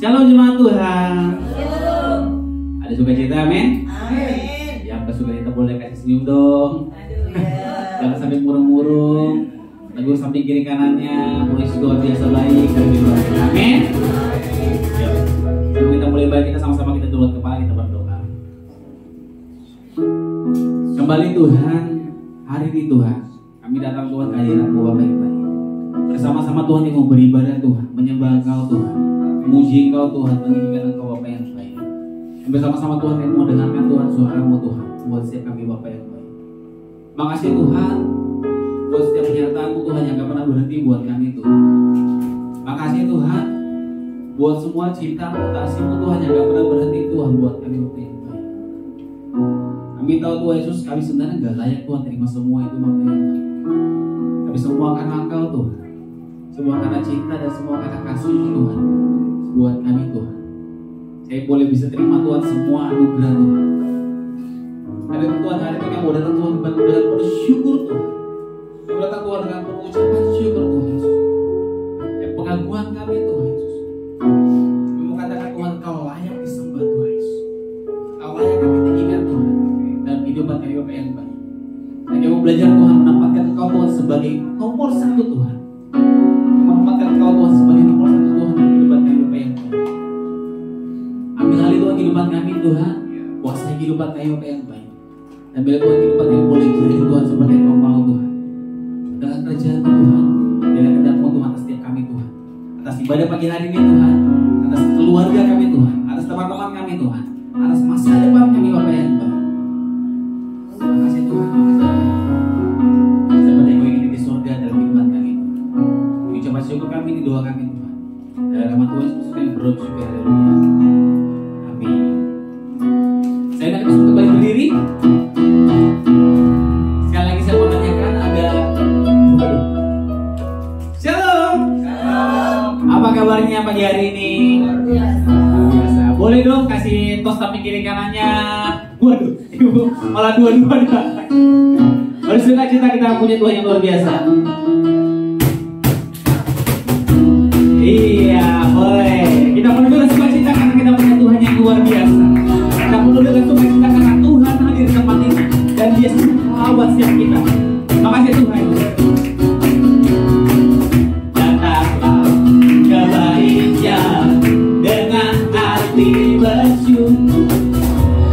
Shalom jemaat Tuhan. Ada sukacita, amin. Yang bersukacita boleh kasih senyum dong. Jangan sampai murung-murung. Tegur samping kiri kanannya. Mulai luar biasa baik dan lebih baik. Amin. Sebelum kita mulai baik, kita sama-sama kita turun kepala, kita berdoa. Kembali Tuhan, hari ini Tuhan, kami datang Tuhan ke hadirat-Mu Bapa yang baik. Bersama-sama Tuhan yang mau beribadah Tuhan, menyembah Engkau Tuhan, memuji Engkau Tuhan, meninggikan Engkau Bapa yang baik. Dan bersama-sama Tuhan yang mau dengarkan Tuhan suara-Mu Tuhan, buat setiap kami Bapa yang baik. Makasih Tuhan, buat setiap penyertaan-Mu Tuhan yang gak pernah berhenti buat kami Tuhan. Makasih Tuhan, buat semua cinta-Mu, kasih-Mu Tuhan yang gak pernah berhenti Tuhan buat kami Bapa yang baik. Kami tahu Tuhan Yesus, kami sebenarnya gak layak Tuhan terima semua itu Bapa yang baik. Tapi semua karena Engkau Tuhan, semua karena cinta dan semua karena kasih-Mu Tuhan buat kami Tuhan. Saya boleh bisa terima Tuhan semua anugerah Tuhan. Hari Tuhan, hari ini kami mau datang Tuhan dengan bersyukur Tuhan. Kami datang Tuhan dengan pengucapan syukur Tuhan Yesus. Yang pengakuan kami Tuhan Yesus. Kami mau katakan Tuhan, Kau layak disembah Tuhan Yesus. Kau layak kami tinggikan Tuhan dalam kehidupan kami Bapa yang baik. Dan kami mau belajar Tuhan menempatkan Engkau Tuhan sebagai nomor satu Tuhan. Menempatkan Engkau Tuhan sebagai nomor satu Tuhan dalam kehidupan kami Bapa yang baik. Ambil alih Tuhan kehidupan kami Tuhan, kuasai kehidupan kami Bapa yang baik. Dan bila Tuhan kehidupan kami boleh jadi Tuhan seperti yang Kau mau Tuhan. Dengan kerjaan Tuhan, dengan kehendak-Mu Tuhan atas setiap kami Tuhan. Atas ibadah pagi hari ini Tuhan, atas keluarga kami Tuhan, atas teman-teman kami Tuhan, atas masa depan kami Bapa yang baik. Terima kasih Tuhan, seperti yang Kau ingin di surga dalam kehidupan kami Tuhan. Ini coba syukur kami, ini doa kami Tuhan. Dalam nama Tuhan Yesus kami bersyukur. Haleluya. Amin. Saya nak disuruh kembali berdiri. Sekali lagi saya mau tanyakan, ada Shalom. Apa kabarnya pagi hari ini? Biasa. Boleh dong kasih tos samping kiri kanannya. Waduh, ibu malah dua-dua dah. Bersukacita kita punya Tuhan yang luar biasa. Iya, boleh. Kita penuh dengan sukacita karena kita punya Tuhan yang luar biasa. Kita penuh dengan sukacita karena Tuhan hadir di tempat ini dan Dia merawat setiap kita. Makasih Tuhan. Datanglah kebaiknya dengan hati bersyukur.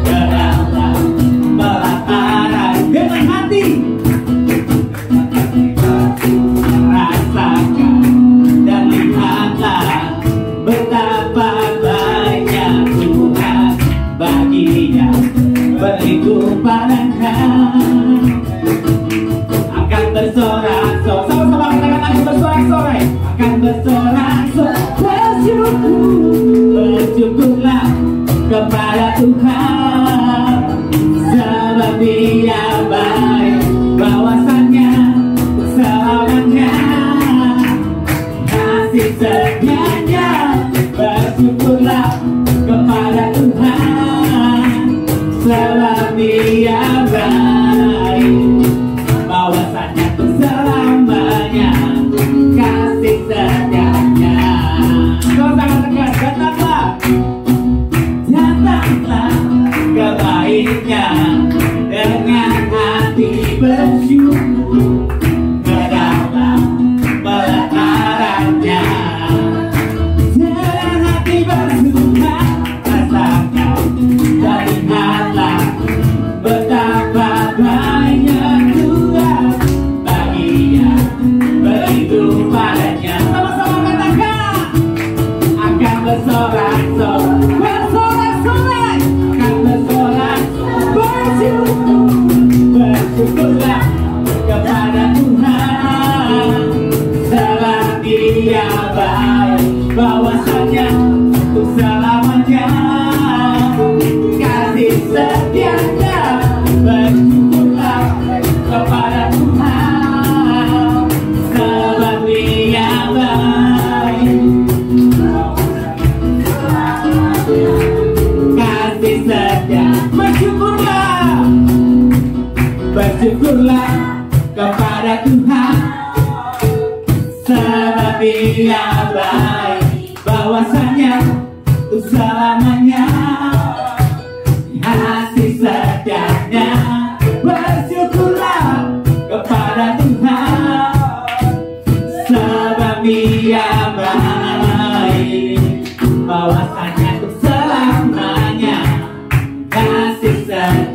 Datanglah melataran dengan hati. Rasakan dan lihatlah betapa baiknya Tuhan baginya berhidup padanya. Akan bersorak-sorai, sama-sama katakan akan bersorak-sorai, akan bersorak-sorai bersyukur, bersyukurlah kepada Tuhan sebab Dia baik, bahwasannya selamanya kasih setianya. Bersyukurlah kepada Tuhan sebab Dia baik, bahwasannya untuk selamanya kasih setianya. Kau sangat tegas, datanglah kebaiknya dengan hati bersyukur. Datanglah pelatarannya dengan hati bersyukur. Rasakan dan lihatlah betapa baiknya Tuhan baginya berhidup padanya. Sama-sama katakan, akan bersorak-sorai, bersorak-sorai, akan bersorak-sorai bersyukur, bersyukurlah kepada Tuhan sebab Dia baik, bahwasannya untuk selamanya kasih setianya. Bersyukurlah kepada Tuhan sebab Dia baik, kasih setia. Bersyukurlah, bersyukurlah kepada Tuhan sebab Dia baik, bahwasannya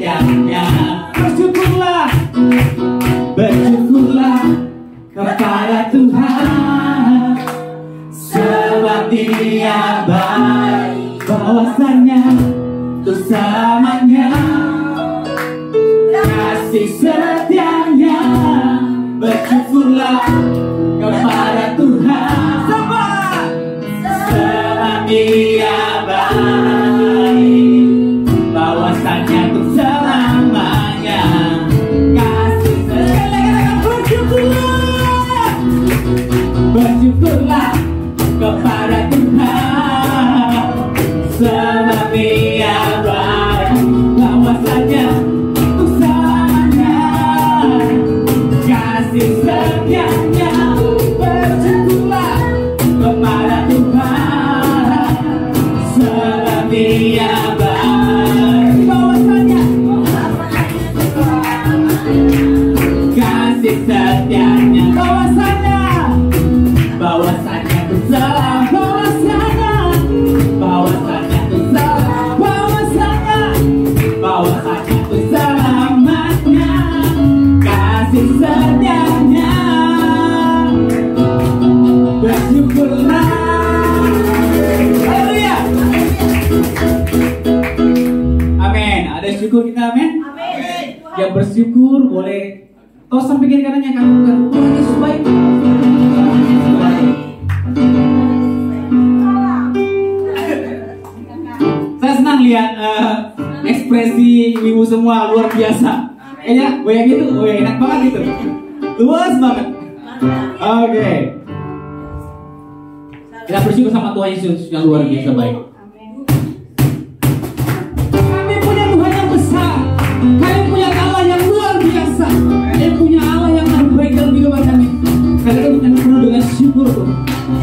setianya. Bersyukurlah, bersyukurlah kepada Tuhan, sebab Dia baik, bahwasanya untuk selamanya kasih setianya. Bersyukurlah kepada Tuhan, sebab Dia baik, bahwasanya untuk selamanya kasih setianya. Bersyukurlah, bersyukurlah kepada Tuhan, sebab Dia baik, bahwasanya untuk selamanya kasih setianya. Bersyukurlah kepada Tuhan, sebab Dia baik, bahwasanya kasih setianya. Bahwasanya untuk selamanya, bahwasanya untuk selamanya, bahwasanya untuk selamanya kasih setianya. Bersyukurlah, haleluya, amin. Ada syukur kita, amin. Yang bersyukur boleh tosang pikir kanannya, kagum Tuhan Yesus baik. Saya senang lihat ekspresi ibu semua luar biasa. Kayaknya goyang itu, enak banget itu, luas banget. Oke. Kita bersyukur sama Tuhan Yesus yang luar biasa baik. Kami punya Tuhan yang besar, kami punya Allah yang luar biasa, kami punya Allah yang terbaik dalam kehidupan kami. Karena itu kami penuh dengan syukur tuh.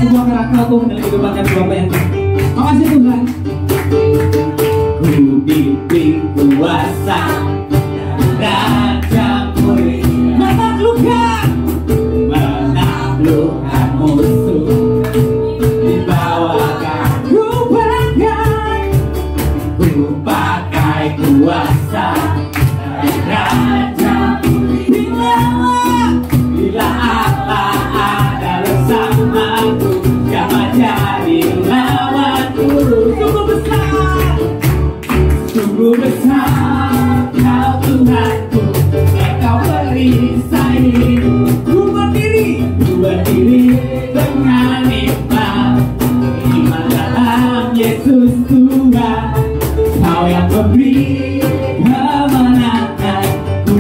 Sebuah karakter Tuhan dalam kehidupan kami Bapak yang baik. Makasih Tuhan. Ku diberi kuasa Raja mulia, menaklukkan musuh, dibawakan ku pakai kuasa Raja mulia. Bila Allah ada bersamaku, siapa jadi lawanku? Sungguh besar, sungguh besar Kau Tuhanku, Engkau perisai. Ku berdiri dengan iman dalam Yesus Tuhan. Kau yang memberi kemenangan. Ku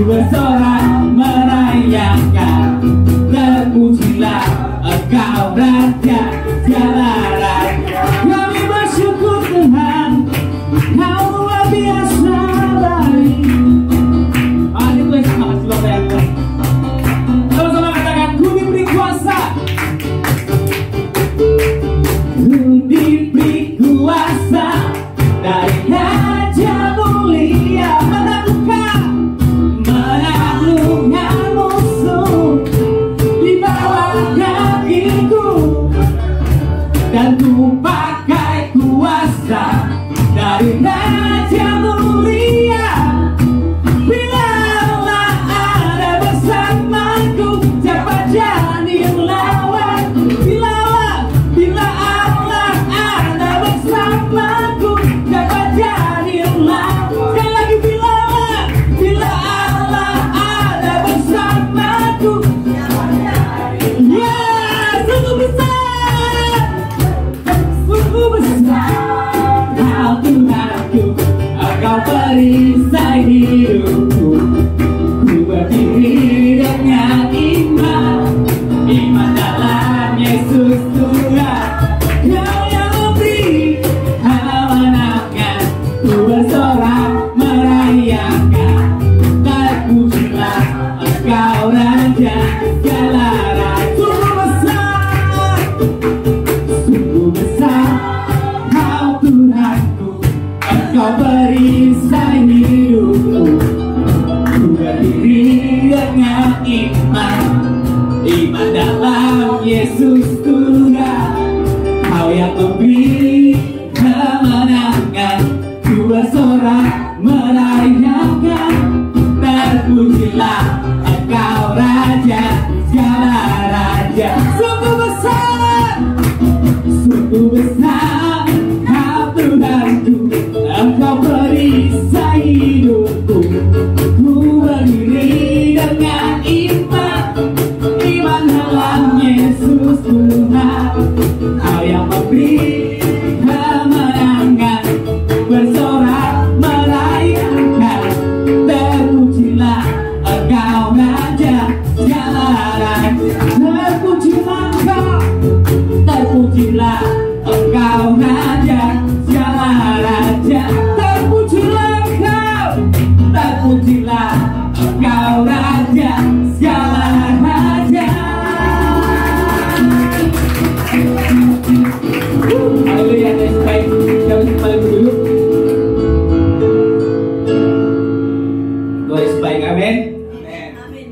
Amin.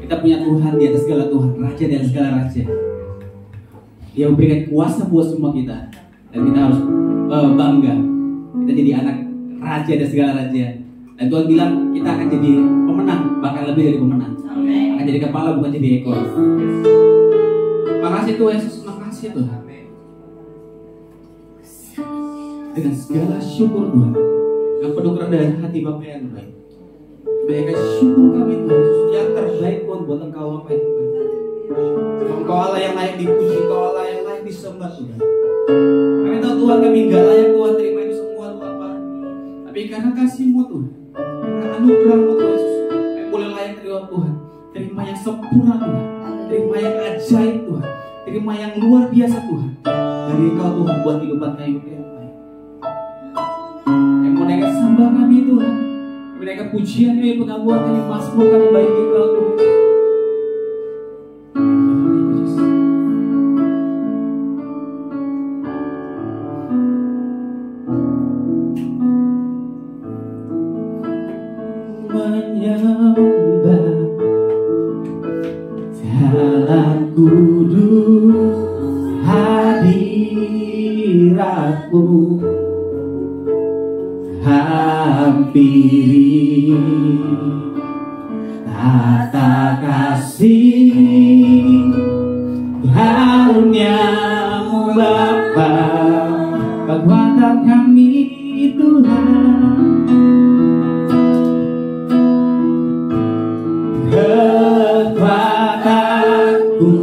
Kita punya Tuhan di atas segala Tuhan, Raja di atas segala Raja. Dia memberikan kuasa buat semua kita, dan kita harus bangga. Kita jadi anak Raja di atas segala Raja. Dan Tuhan bilang kita akan jadi pemenang, bahkan lebih dari pemenang. Akan jadi kepala bukan jadi ekor. Makasih Tuhan Yesus, makasih Tuhan. Dengan segala syukur Tuhan, yang penuh kerendahan hati Bapa yang baik, berikan syukur kami Tuhan Yesus, yang terbaik Tuhan buat Engkau Bapa yang baik. Engkau Allah yang layak dipuji, Engkau Allah yang layak disembah Tuhan. Kami tahu Tuhan kami gak layak Tuhan terima itu semua Tuhan Bapa, tapi karena kasih-Mu Tuhan, karena anugerah-Mu Tuhan Yesus, kami boleh layak terima Tuhan, terima yang sempurna Tuhan, terima yang ajaib Tuhan, terima yang luar biasa Tuhan dari Engkau Tuhan buat kehidupan kami yang baik. Yang menaikkan sembah kami Tuhan, menaikkan pujian kami, pengakuan kami, mazmur kami bagi Engkau Tuhan. Menyembah dalam kudus hadirat-Mu, hampiri tata kasih karunia-Mu Bapa, kekuatan kami Tuhan, kekuatanku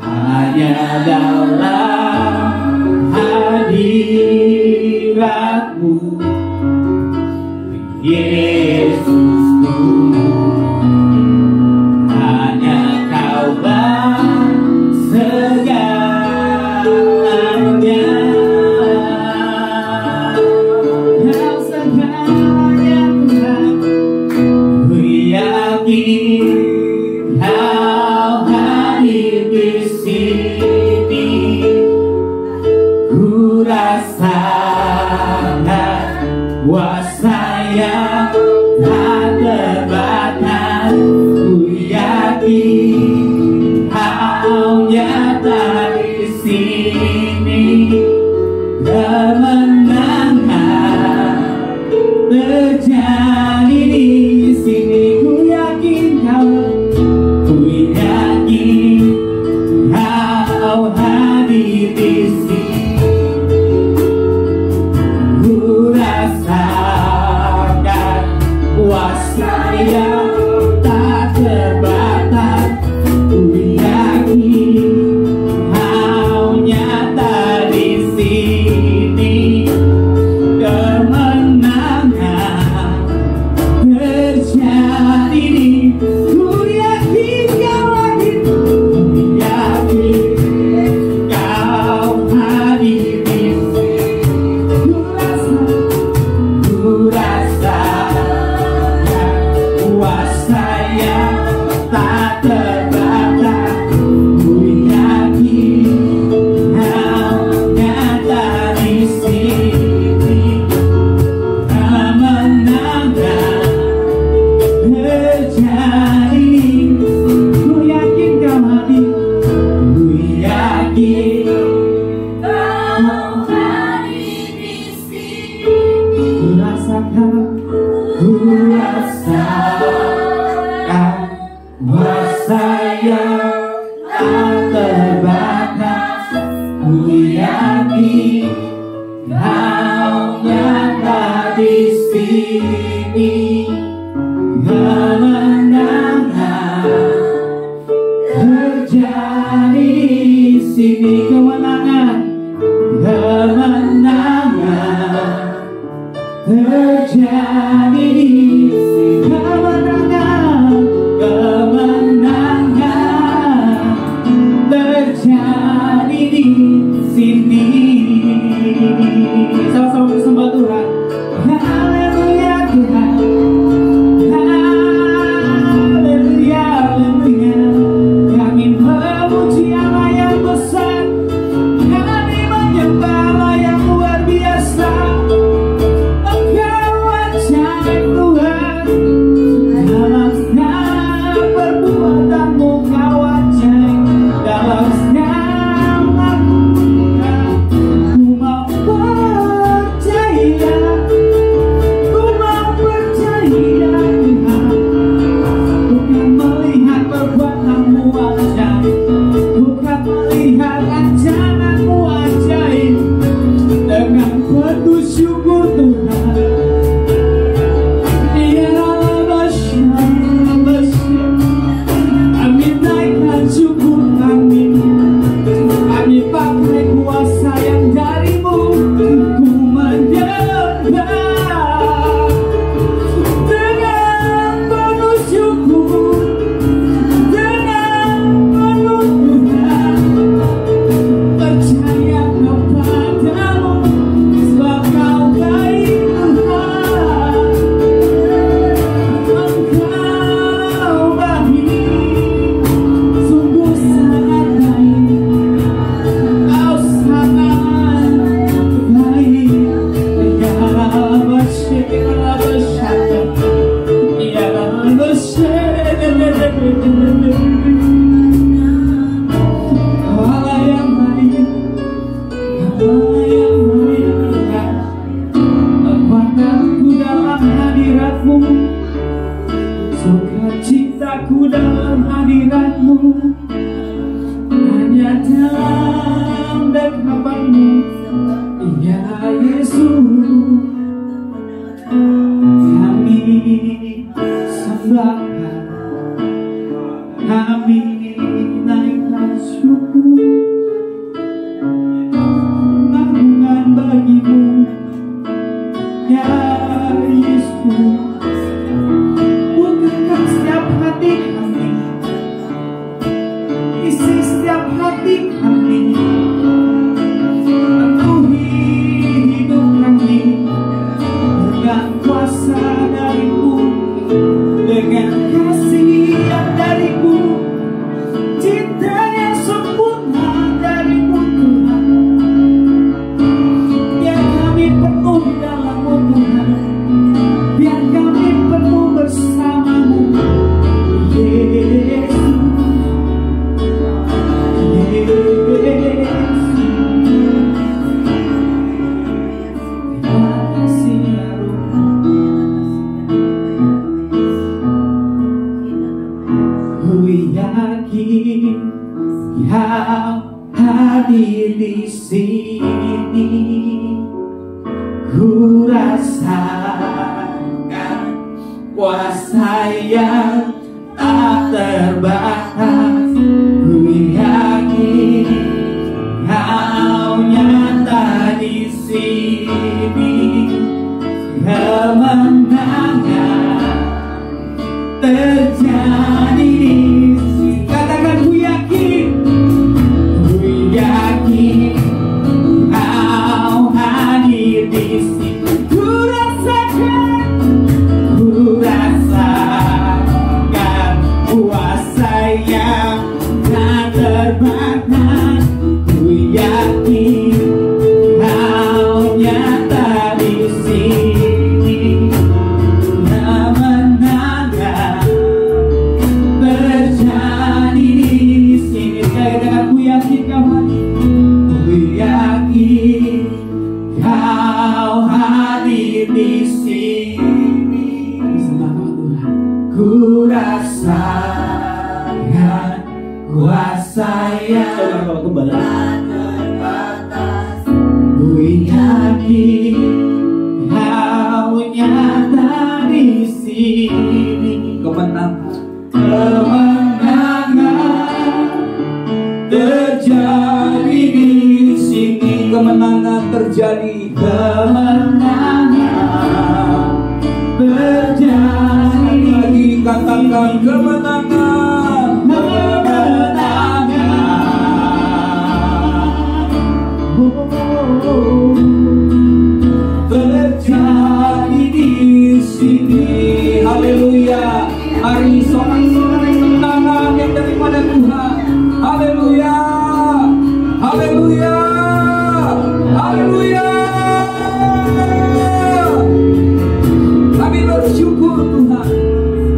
hanya dalam hadirat-Mu Yesusku, hanya Kau segalanya, Kau segalanya Tuhan. Ku yakin Kau hadir di sini, ku rasakan kuasa yang tak terbatas. Ku yakin Kau nyata di sini, kemenangan terjadi di sini. Ku yakin Kau, ku yakin Kau hadir di sini, ku rasakan kuasa yang tak terbatas. Ku yakin Kau nyata di sini, kemenangan terjadi. Ku yakin Kau hadir, ku yakin Kau hadir di sini, ku rasakan kuasa yang tak terbatas. Ku yakin Kau nyata di sini, kemenangan terjadi. Ku yakin Kau hadir, ku yakin Kau hadir di sini, ku rasakan kuasa yang tak terbatas. Ku yakin Kau nyata di sini, kemenangan terjadi di sini, kemenangan terjadi di sini, kemenangan terjadi di sini. Sama-sama bersembah Tuhan. Haleluya Tuhan, haleluya, haleluya. Kami memuji Allah yang besar, kami menyembah Allah yang luar biasa. Engkau ajaib. cintaku dalam hadirat-Mu, hanya dalam dekapan-Mu, ya Yesus. Kami sembah, kami naikkan syukur, pengagungan bagi-Mu, ya Yesus. Bukakan setiap hati kami, isi setiap hati kami, penuhi hidup kami dengan kuasa dari-Mu, dengan kasih yang dari-Mu, cinta yang sempurna dari-Mu Tuhan. Biar kami penuh di dalam-Mu Tuhan, biar kami penuh bersama-Mu Yesus. Terima kasih ya Roh. Ku yakin Kau hadir di sini. Ku rasakan kuasa yang tak terbatas. Ku yakin Kau nyata di sini. Kemenangan terjadi di sini. Katakan ku yakin Kau hadir di sini. Ku rasakan kuasa yang tak terbatas. Ku yakin Kau nyata di sini. Kemenangan terjadi di sini. Katakan ku yakin Kau hadir. Ku yakin Kau hadir di sini. Ku rasakan kuasa yang tak terbatas. Ku yakin Kau nyata di sini. Kemenangan terjadi di sini. Kemenangan terjadi. Kemenangan terjadi. Lagi katakan kemenangan. Kemenangan terjadi di sini. Haleluya. Hari sorak-sorai kemenangan yang daripada Tuhan. Haleluya. Haleluya. Haleluya. Kami bersyukur Tuhan,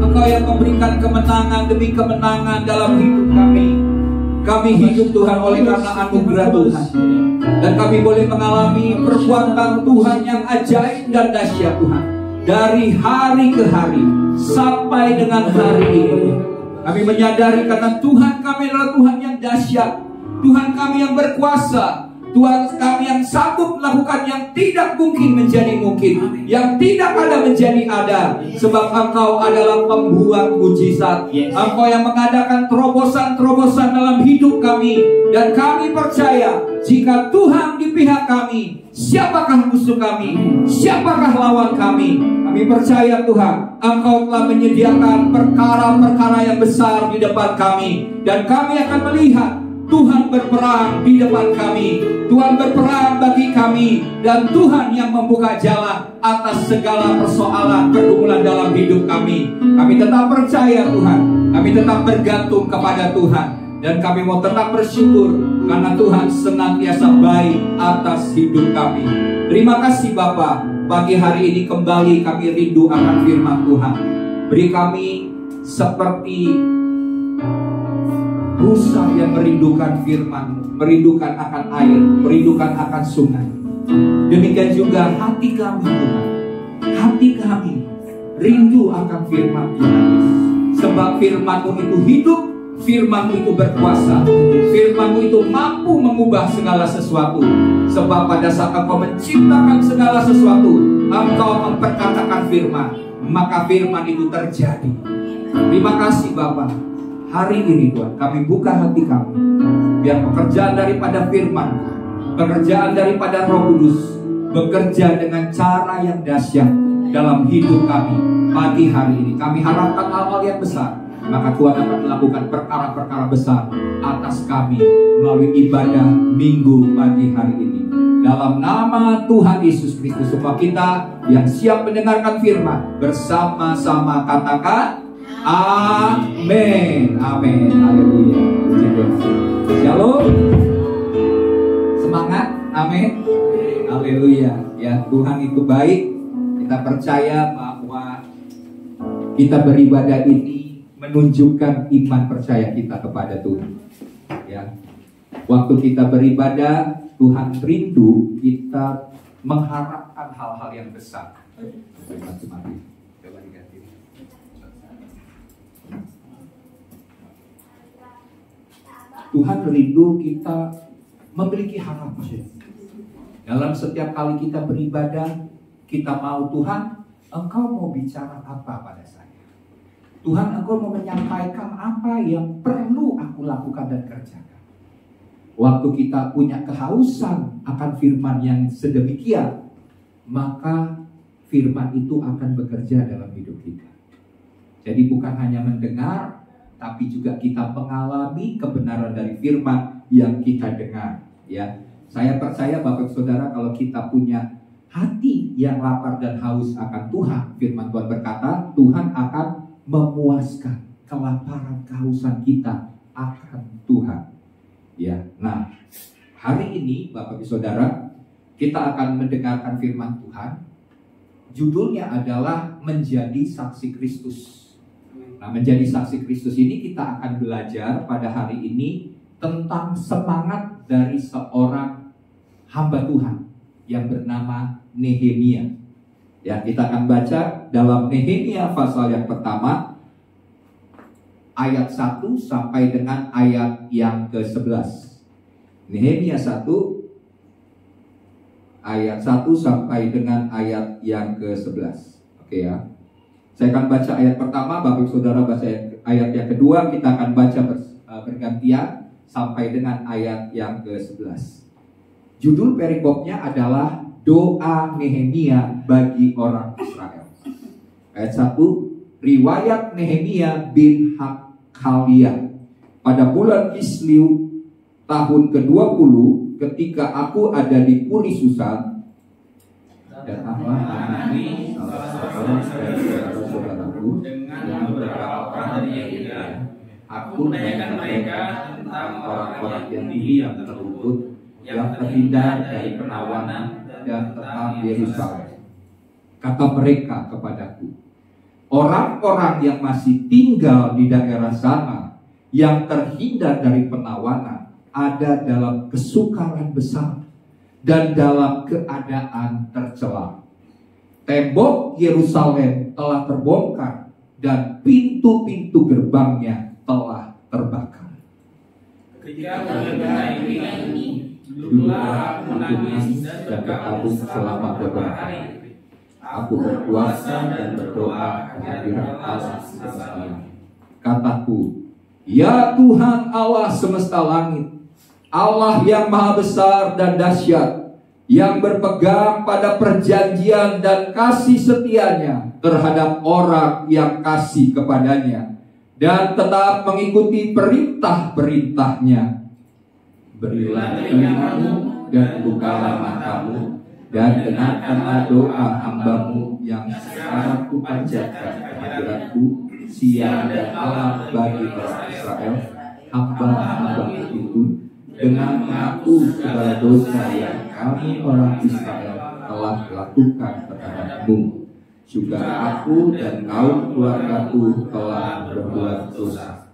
Engkau yang memberikan kemenangan demi kemenangan dalam hidup kami. Kami hidup Tuhan oleh karena anugerah Tuhan. Dan kami boleh mengalami perbuatan Tuhan yang ajaib dan dahsyat Tuhan. Dari hari ke hari sampai dengan hari ini, kami menyadari karena Tuhan kami adalah Tuhan yang dahsyat, Tuhan kami yang berkuasa, Tuhan kami yang sanggup melakukan yang tidak mungkin menjadi mungkin, yang tidak ada menjadi ada. Sebab Engkau adalah pembuat mujizat. Engkau yang mengadakan terobosan-terobosan dalam hidup kami. Dan kami percaya, jika Tuhan di pihak kami, siapakah musuh kami? Siapakah lawan kami? Kami percaya Tuhan, Engkau telah menyediakan perkara-perkara yang besar di depan kami. Dan kami akan melihat Tuhan berperang di depan kami. Tuhan berperang bagi kami. Dan Tuhan yang membuka jalan atas segala persoalan pergumulan dalam hidup kami. Kami tetap percaya Tuhan. Kami tetap bergantung kepada Tuhan. Dan kami mau tetap bersyukur karena Tuhan senantiasa baik atas hidup kami. Terima kasih Bapa. Pagi hari ini kembali kami rindu akan firman Tuhan. Beri kami seperti busa yang merindukan firman, merindukan akan air, merindukan akan sungai. Demikian juga hati kami Tuhan. Hati kami rindu akan firman Tuhan. Sebab firman-Mu itu hidup, firman-Mu itu berkuasa, firman-Mu itu mampu mengubah segala sesuatu. Sebab pada saat Engkau menciptakan segala sesuatu, Engkau memperkatakan firman, maka firman itu terjadi. Terima kasih Bapa. Hari ini Tuhan, kami buka hati kami, biar pekerjaan daripada firman, pekerjaan daripada Roh Kudus bekerja dengan cara yang dahsyat dalam hidup kami pagi hari ini. Kami harapkan hal-hal yang besar, maka Tuhan akan melakukan perkara-perkara besar atas kami melalui ibadah minggu pagi hari ini. Dalam nama Tuhan Yesus Kristus, semua kita yang siap mendengarkan firman bersama-sama katakan amin. Amin. Haleluya. Shalom. Semangat. Amin. Haleluya. Ya, Tuhan itu baik. Kita percaya bahwa kita beribadah ini menunjukkan iman percaya kita kepada Tuhan. Ya. Waktu kita beribadah, Tuhan rindu kita mengharapkan hal-hal yang besar. Coba diganti. Tuhan rindu kita memiliki harapan. Dalam setiap kali kita beribadah, kita mau Tuhan, Engkau mau bicara apa pada saya? Tuhan, Engkau mau menyampaikan apa yang perlu aku lakukan dan kerjakan. Waktu kita punya kehausan akan firman yang sedemikian, maka firman itu akan bekerja dalam hidup kita. Jadi bukan hanya mendengar, tapi juga kita mengalami kebenaran dari firman yang kita dengar. Ya, saya percaya Bapak Saudara, kalau kita punya hati yang lapar dan haus akan Tuhan, firman Tuhan berkata, Tuhan akan memuaskan kelaparan kehausan kita akan Tuhan. Ya, nah hari ini Bapak Saudara, kita akan mendengarkan firman Tuhan. Judulnya adalah menjadi saksi Kristus. Nah, menjadi saksi Kristus ini kita akan belajar pada hari ini tentang semangat dari seorang hamba Tuhan yang bernama Nehemia. Ya, kita akan baca dalam Nehemia pasal yang pertama ayat 1 sampai dengan ayat yang ke-11. Nehemia 1 ayat 1 sampai dengan ayat yang ke-11. Oke ya. Saya akan baca ayat pertama, Bapak Saudara baca ayat yang kedua, kita akan baca bergantian sampai dengan ayat yang ke-11. Judul perikopnya adalah doa Nehemia bagi orang Israel. Ayat 1, riwayat Nehemia bin Hakaliah. Pada bulan Kislew tahun ke-20, ketika aku ada di Puri Susan, dan menangani salah seorang saudaraku dengan beberapa orang dari Yehuda. Aku menanyakan mereka tentang orang-orang Yahudi yang terluput, yang terhindar dari penawanan, dan tentang Yerusalem. Kata mereka kepadaku, orang-orang yang masih tinggal di daerah sana, yang terhindar dari penawanan, ada dalam kesukaran besar dan dalam keadaan tercela. Tembok Yerusalem telah terbongkar dan pintu-pintu gerbangnya telah terbakar. Ketika mendengar ini, duduklah aku menangis dan berkabung selama beberapa hari. Aku berpuasa dan berdoa kehadiran Allah semesta langit. Kataku, ya Tuhan Allah semesta langit, Allah yang maha besar dan dahsyat, yang berpegang pada perjanjian dan kasih setianya terhadap orang yang kasih kepadanya, dan tetap mengikuti perintah-perintahnya. Berilah telingamu dan bukalah matamu, dan dengarkanlah doa hambamu yang sekarang kupanjatkan kehadiratku siang dan malam bagi orang Israel, hamba-hamba itu, dengan mengaku segala dosa yang kami orang Israel telah lakukan terhadapmu. Juga aku dan kaum keluargaku telah berbuat dosa.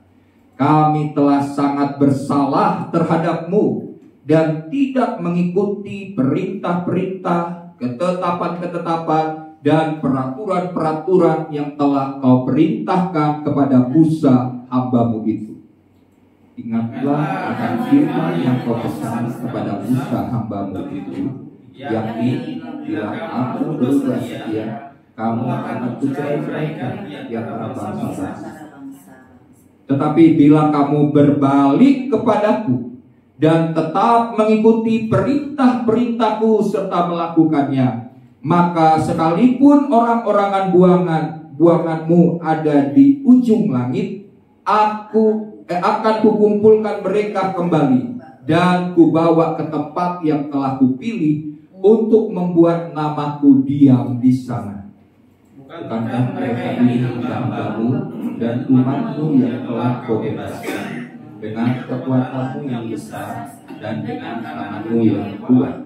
Kami telah sangat bersalah terhadapmu dan tidak mengikuti perintah-perintah, ketetapan-ketetapan, dan peraturan-peraturan yang telah kau perintahkan kepada Musa hambamu itu. Ingatlah akan firman yang kau pesan kepada Musa hambamu itu, yakni bila kamu berubah setia, kamu akan kucerai mereka di antara bangsa-bangsa. Tetapi bila kamu berbalik kepadaku dan tetap mengikuti perintah-perintahku serta melakukannya, maka sekalipun orang-orangan buanganmu ada di ujung langit, akan kukumpulkan mereka kembali dan kubawa ke tempat yang telah kupilih untuk membuat namaku diam di sana. Bukankah mereka ini hambamu dan umatmu yang telah kau bebaskan dengan kekuatanmu yang besar dan dengan tanganmu yang kuat?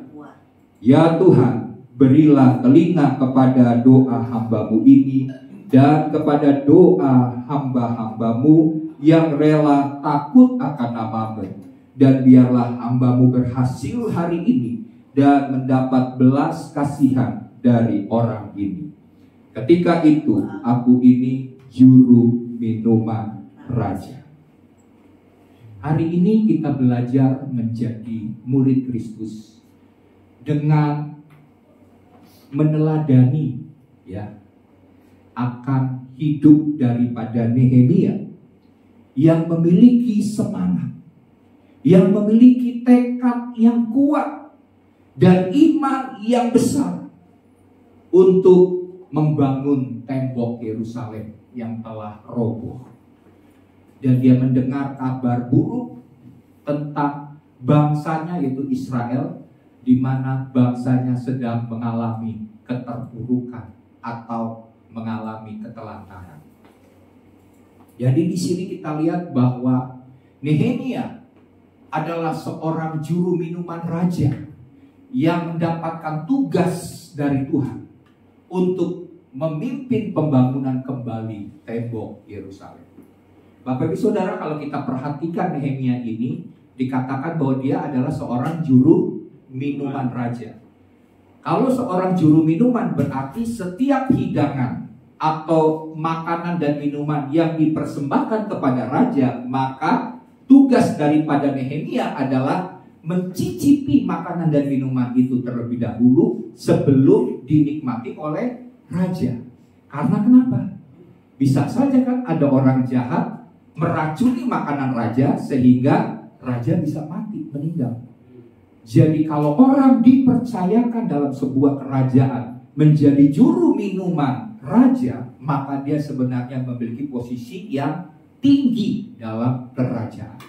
Ya Tuhan, berilah telinga kepada doa hambamu ini dan kepada doa hamba-hambamu yang rela takut akan namamu, dan biarlah hambamu berhasil hari ini dan mendapat belas kasihan dari orang ini. Ketika itu aku ini juru minuman raja. Hari ini kita belajar menjadi murid Kristus dengan meneladani akan hidup daripada Nehemia yang memiliki semangat, yang memiliki tekad yang kuat dan iman yang besar untuk membangun tembok Yerusalem yang telah roboh. Dan dia mendengar kabar buruk tentang bangsanya, yaitu Israel, di mana bangsanya sedang mengalami keterpurukan atau mengalami ketelantaran. Jadi di sini kita lihat bahwa Nehemia adalah seorang juru minuman raja yang mendapatkan tugas dari Tuhan untuk memimpin pembangunan kembali tembok Yerusalem. Bapak Ibu Saudara, kalau kita perhatikan Nehemia ini, dikatakan bahwa dia adalah seorang juru minuman raja. Kalau seorang juru minuman berarti setiap hidangan atau makanan dan minuman yang dipersembahkan kepada raja, maka tugas daripada Nehemia adalah mencicipi makanan dan minuman itu terlebih dahulu sebelum dinikmati oleh raja. Karena kenapa? Bisa saja kan ada orang jahat meracuni makanan raja sehingga raja bisa mati, meninggal. Jadi kalau orang dipercayakan dalam sebuah kerajaan menjadi juru minuman raja, maka dia sebenarnya memiliki posisi yang tinggi dalam kerajaan.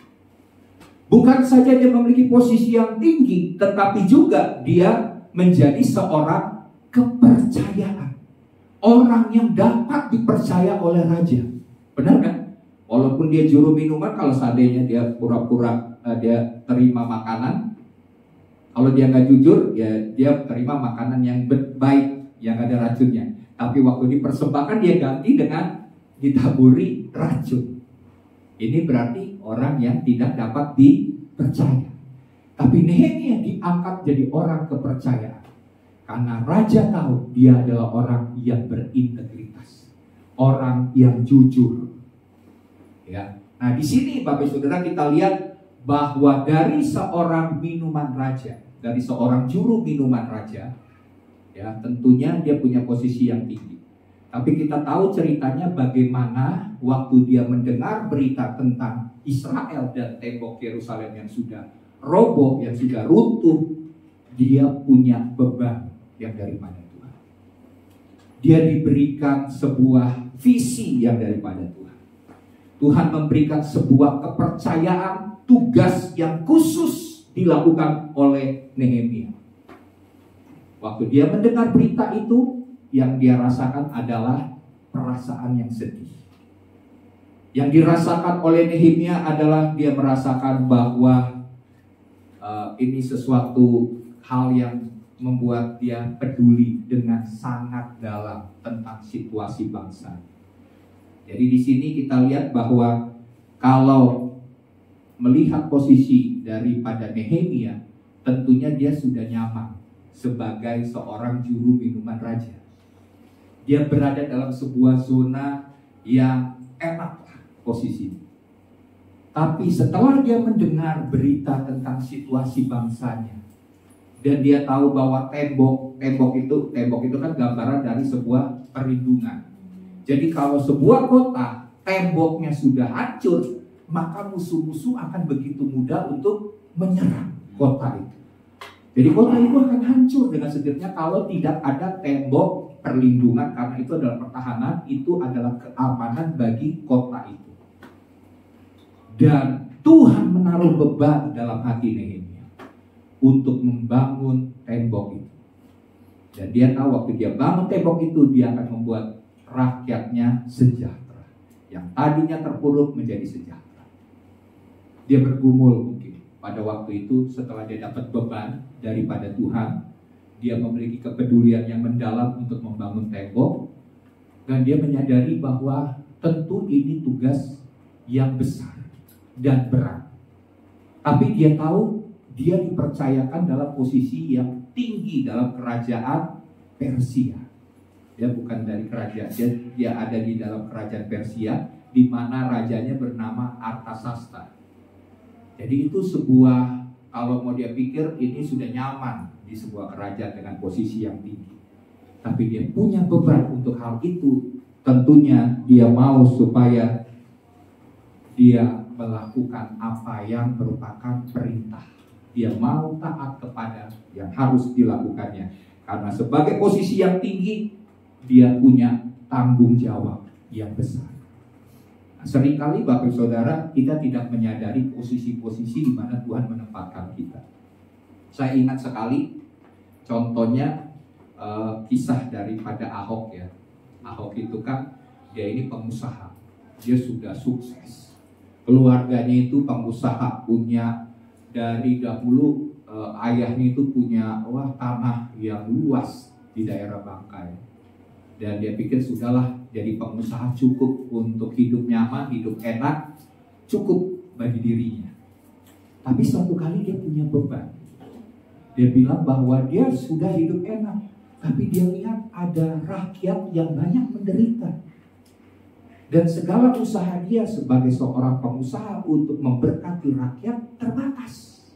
Bukan saja dia memiliki posisi yang tinggi, tetapi juga dia menjadi seorang kepercayaan. Orang yang dapat dipercaya oleh raja. Benar kan? Walaupun dia juru minuman, kalau seandainya dia pura-pura dia terima makanan, kalau dia nggak jujur, ya dia terima makanan yang baik, yang ada racunnya. Tapi waktu dipersembahkan dia ganti dengan ditaburi racun. Ini berarti orang yang tidak dapat dipercaya. Tapi Nehemia diangkat jadi orang kepercayaan. Karena raja tahu dia adalah orang yang berintegritas. Orang yang jujur. Ya. Nah di sini Bapak Saudara kita lihat bahwa dari seorang minuman raja, dari seorang juru minuman raja, ya tentunya dia punya posisi yang tinggi. Tapi kita tahu ceritanya bagaimana waktu dia mendengar berita tentang Israel dan tembok Yerusalem yang sudah roboh, yang sudah runtuh, dia punya beban yang daripada Tuhan. Dia diberikan sebuah visi yang daripada Tuhan. Tuhan memberikan sebuah kepercayaan, tugas yang khusus dilakukan oleh Nehemia. Waktu dia mendengar berita itu, yang dia rasakan adalah perasaan yang sedih. Yang dirasakan oleh Nehemia adalah dia merasakan bahwa ini sesuatu hal yang membuat dia peduli dengan sangat dalam tentang situasi bangsa. Jadi di sini kita lihat bahwa kalau melihat posisi daripada Nehemia, tentunya dia sudah nyaman sebagai seorang juru minuman raja. Dia berada dalam sebuah zona yang enak posisinya. Tapi setelah dia mendengar berita tentang situasi bangsanya, dan dia tahu bahwa tembok itu kan gambaran dari sebuah perlindungan. Jadi kalau sebuah kota temboknya sudah hancur, maka musuh-musuh akan begitu mudah untuk menyerang kota itu. Jadi kota itu akan hancur dengan sendirinya kalau tidak ada tembok perlindungan, karena itu adalah pertahanan, itu adalah keamanan bagi kota itu. Dan Tuhan menaruh beban dalam hati Nehemia untuk membangun tembok itu. Dan dia tahu waktu dia bangun tembok itu, dia akan membuat rakyatnya sejahtera. Yang tadinya terpuruk menjadi sejahtera. Dia bergumul mungkin pada waktu itu setelah dia dapat beban daripada Tuhan. Dia memiliki kepedulian yang mendalam untuk membangun tembok. Dan dia menyadari bahwa tentu ini tugas yang besar dan berat. Tapi dia tahu dia dipercayakan dalam posisi yang tinggi dalam kerajaan Persia. Dia bukan dari kerajaan, dia ada di dalam kerajaan Persia, di mana rajanya bernama Artasasta. Jadi itu sebuah, kalau mau dia pikir ini sudah nyaman di sebuah kerajaan dengan posisi yang tinggi. Tapi dia punya beban untuk hal itu. Tentunya dia mau supaya dia melakukan apa yang merupakan perintah. Dia mau taat kepada yang harus dilakukannya. Karena sebagai posisi yang tinggi, dia punya tanggung jawab yang besar. Nah, seringkali Bapak Saudara, kita tidak menyadari posisi-posisi di mana Tuhan menempatkan kita. Saya ingat sekali contohnya kisah daripada Ahok ya. Ahok itu kan dia ini pengusaha. Dia sudah sukses. Keluarganya itu pengusaha, punya dari dahulu ayahnya itu punya tanah yang luas di daerah Bangkai. Dan dia pikir sudahlah, jadi pengusaha cukup untuk hidup nyaman, hidup enak, cukup bagi dirinya. Tapi suatu kali dia punya beban. Dia bilang bahwa dia sudah hidup enak, tapi dia lihat ada rakyat yang banyak menderita. Dan segala usaha dia sebagai seorang pengusaha untuk memberkati rakyat terbatas.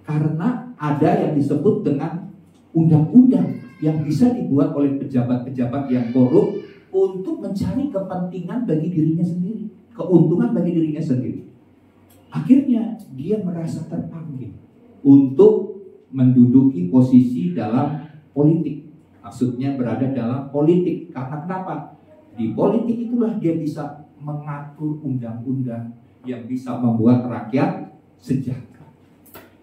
Karena ada yang disebut dengan undang-undang yang bisa dibuat oleh pejabat-pejabat yang korup untuk mencari kepentingan bagi dirinya sendiri, keuntungan bagi dirinya sendiri. Akhirnya dia merasa terpanggil untuk menduduki posisi dalam politik. Maksudnya berada dalam politik. Karena kenapa? Di politik itulah dia bisa mengatur undang-undang yang bisa membuat rakyat sejahtera.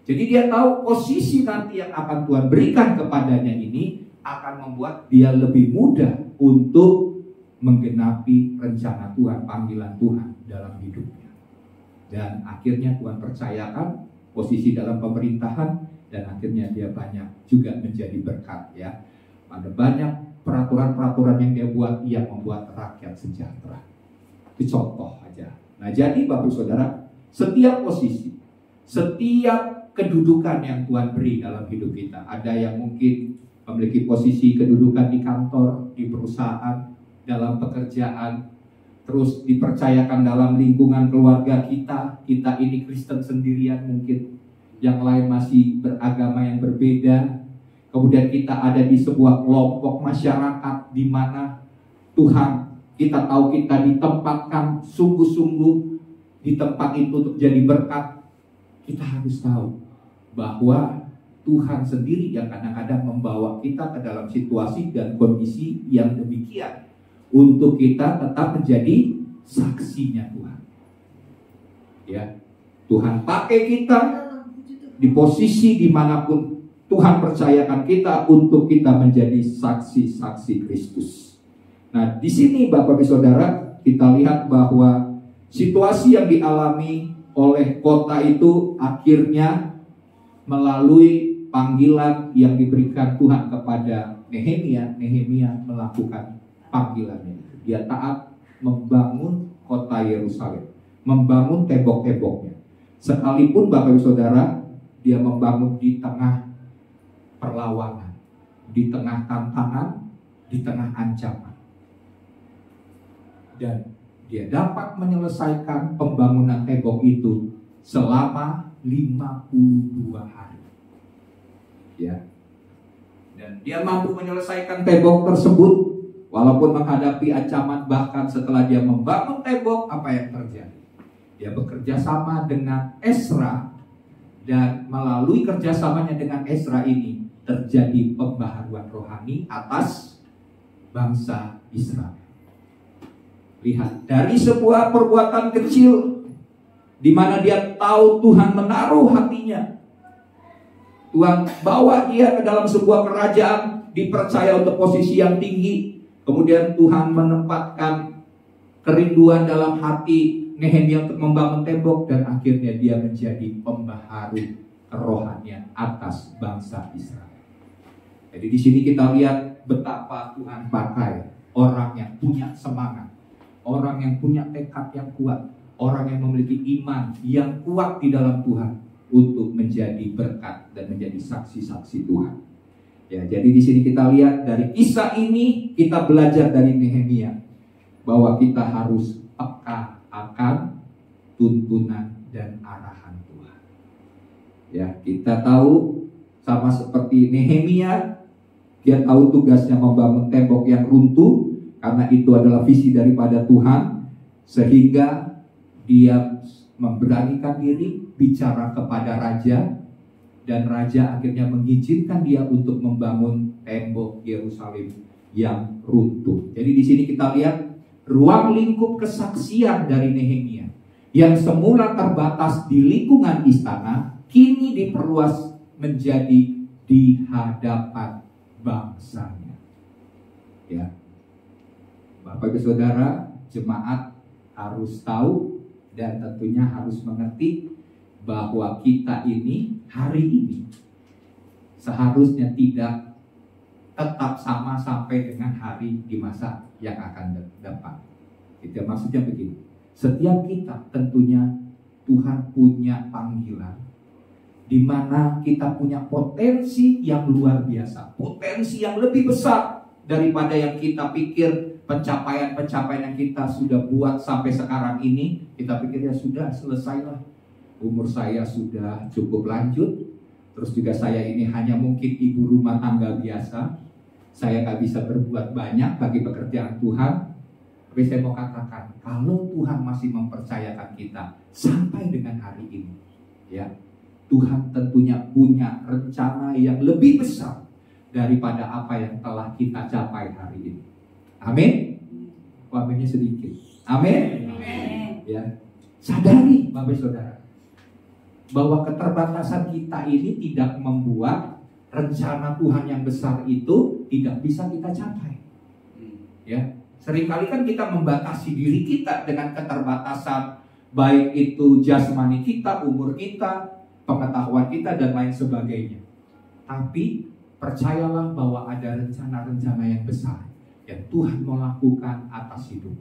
Jadi dia tahu posisi nanti yang akan Tuhan berikan kepadanya ini akan membuat dia lebih mudah untuk menggenapi rencana Tuhan, panggilan Tuhan dalam hidupnya. Dan akhirnya Tuhan percayakan posisi dalam pemerintahan, dan akhirnya dia banyak juga menjadi berkat ya. Ada banyak peraturan-peraturan yang dia buat yang membuat rakyat sejahtera. Itu contoh aja. Nah, jadi Bapak Saudara, setiap posisi, setiap kedudukan yang Tuhan beri dalam hidup kita, ada yang mungkin memiliki posisi kedudukan di kantor, di perusahaan, dalam pekerjaan, terus dipercayakan dalam lingkungan keluarga kita ini Kristen sendirian mungkin, yang lain masih beragama yang berbeda. Kemudian kita ada di sebuah kelompok masyarakat di mana Tuhan, kita tahu kita ditempatkan sungguh-sungguh di tempat itu untuk jadi berkat. Kita harus tahu bahwa Tuhan sendiri yang kadang-kadang membawa kita ke dalam situasi dan kondisi yang demikian untuk kita tetap menjadi saksinya Tuhan. Ya, Tuhan pakai kita di posisi dimanapun Tuhan percayakan kita untuk kita menjadi saksi-saksi Kristus. Nah, di sini Bapak Ibu Saudara, kita lihat bahwa situasi yang dialami oleh kota itu akhirnya melalui panggilan yang diberikan Tuhan kepada Nehemia melakukan panggilannya. Dia taat membangun kota Yerusalem, membangun tembok-temboknya. Sekalipun Bapak Ibu Saudara, dia membangun di tengah perlawanan, di tengah tantangan, di tengah ancaman. Dan dia dapat menyelesaikan pembangunan tembok itu selama 52 hari. Ya. Dan dia mampu menyelesaikan tembok tersebut walaupun menghadapi ancaman. Bahkan setelah dia membangun tembok, apa yang terjadi? Dia bekerja sama dengan Ezra, dan melalui kerjasamanya dengan Ezra ini terjadi pembaharuan rohani atas bangsa Israel. Lihat, dari sebuah perbuatan kecil di mana dia tahu Tuhan menaruh hatinya, Tuhan bawa dia ke dalam sebuah kerajaan, dipercaya untuk posisi yang tinggi. Kemudian Tuhan menempatkan kerinduan dalam hati Nehemia untuk membangun tembok, dan akhirnya dia menjadi pembaharu kerohanian atas bangsa Israel. Jadi di sini kita lihat betapa Tuhan pakai orang yang punya semangat, orang yang punya tekad yang kuat, orang yang memiliki iman yang kuat di dalam Tuhan untuk menjadi berkat dan menjadi saksi-saksi Tuhan. Ya, jadi di sini kita lihat dari kisah ini kita belajar dari Nehemia bahwa kita harus peka akan tuntunan dan arahan Tuhan. Ya, kita tahu sama seperti Nehemia, dia tahu tugasnya membangun tembok yang runtuh karena itu adalah visi daripada Tuhan, sehingga dia memberanikan diri bicara kepada raja, dan raja akhirnya mengizinkan dia untuk membangun tembok Yerusalem yang runtuh. Jadi di sini kita lihat ruang lingkup kesaksian dari Nehemia yang semula terbatas di lingkungan istana, kini diperluas menjadi di hadapan bangsanya. Ya, Bapak Ibu Saudara, jemaat harus tahu dan tentunya harus mengerti bahwa kita ini hari ini seharusnya tidak tetap sama sampai dengan hari di masa yang akan datang. Itu maksudnya begini. Setiap kita tentunya Tuhan punya panggilan di mana kita punya potensi yang luar biasa, potensi yang lebih besar daripada yang kita pikir. Pencapaian-pencapaian yang kita sudah buat sampai sekarang ini, kita pikir ya sudah selesailah. Umur saya sudah cukup lanjut, terus juga saya ini hanya mungkin ibu rumah tangga biasa. Saya gak bisa berbuat banyak bagi pekerjaan Tuhan. Tapi saya mau katakan, kalau Tuhan masih mempercayakan kita sampai dengan hari ini, ya, Tuhan tentunya punya rencana yang lebih besar daripada apa yang telah kita capai hari ini. Amin. Aminnya sedikit. Amin. Ya, sadari Bapak Saudara bahwa keterbatasan kita ini tidak membuat rencana Tuhan yang besar itu tidak bisa kita capai. Ya, seringkali kan kita membatasi diri kita dengan keterbatasan, baik itu jasmani kita, umur kita, pengetahuan kita, dan lain sebagainya. Tapi percayalah bahwa ada rencana-rencana yang besar yang Tuhan mau lakukan atas hidup.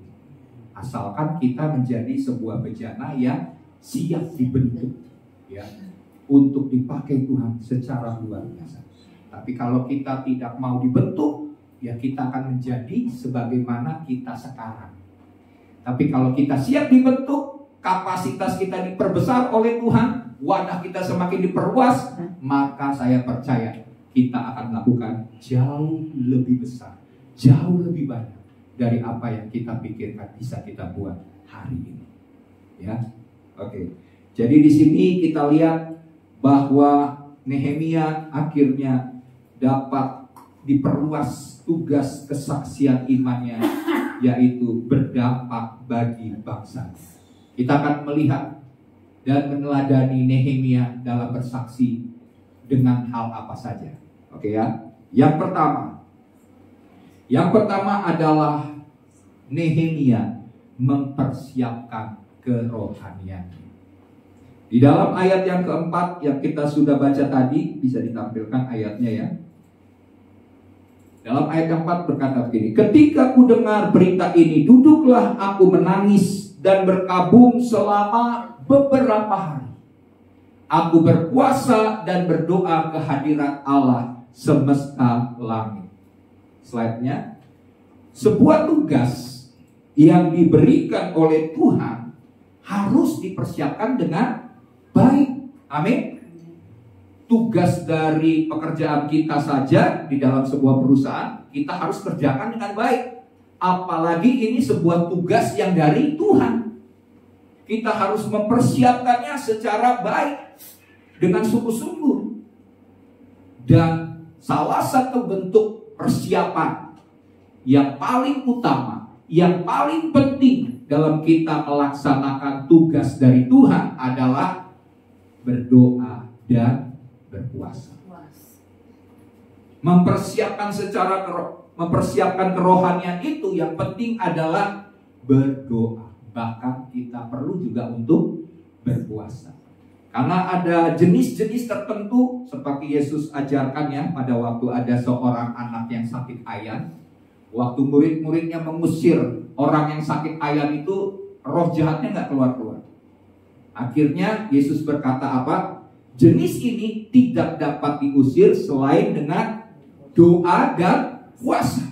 Asalkan kita menjadi sebuah bejana yang siap dibentuk, ya, untuk dipakai Tuhan secara luar biasa. Tapi kalau kita tidak mau dibentuk, ya kita akan menjadi sebagaimana kita sekarang. Tapi kalau kita siap dibentuk, kapasitas kita diperbesar oleh Tuhan, wadah kita semakin diperluas, maka saya percaya kita akan melakukan jauh lebih besar, jauh lebih banyak dari apa yang kita pikirkan bisa kita buat hari ini. Ya, oke. Jadi di sini kita lihat bahwa Nehemia akhirnya dapat diperluas tugas kesaksian imannya, yaitu berdampak bagi bangsa. Kita akan melihat dan meneladani Nehemia dalam bersaksi dengan hal apa saja. Oke ya. Yang pertama adalah Nehemia mempersiapkan kerohaniannya. Di dalam ayat yang keempat yang kita sudah baca tadi, bisa ditampilkan ayatnya ya. Dalam ayat yang keempat berkata begini, ketika ku dengar berita ini, duduklah aku menangis dan berkabung selama beberapa hari. Aku berpuasa dan berdoa ke hadirat Allah semesta langit. Slide-nya. sebuah tugas yang diberikan oleh Tuhan harus dipersiapkan dengan baik. Amin. Tugas dari pekerjaan kita saja di dalam sebuah perusahaan kita harus kerjakan dengan baik. Apalagi ini sebuah tugas yang dari Tuhan. Kita harus mempersiapkannya secara baik dengan sungguh-sungguh. Dan salah satu bentuk persiapan yang paling utama, yang paling penting dalam kita melaksanakan tugas dari Tuhan adalah berdoa dan berpuasa. Mempersiapkan kerohanian itu yang penting adalah berdoa. Bahkan kita perlu juga untuk berpuasa. Karena ada jenis-jenis tertentu seperti Yesus ajarkan ya, pada waktu ada seorang anak yang sakit ayan. Waktu murid-muridnya mengusir orang yang sakit ayan itu, roh jahatnya nggak keluar-keluar. Akhirnya Yesus berkata apa? Jenis ini tidak dapat diusir selain dengan doa dan puasa.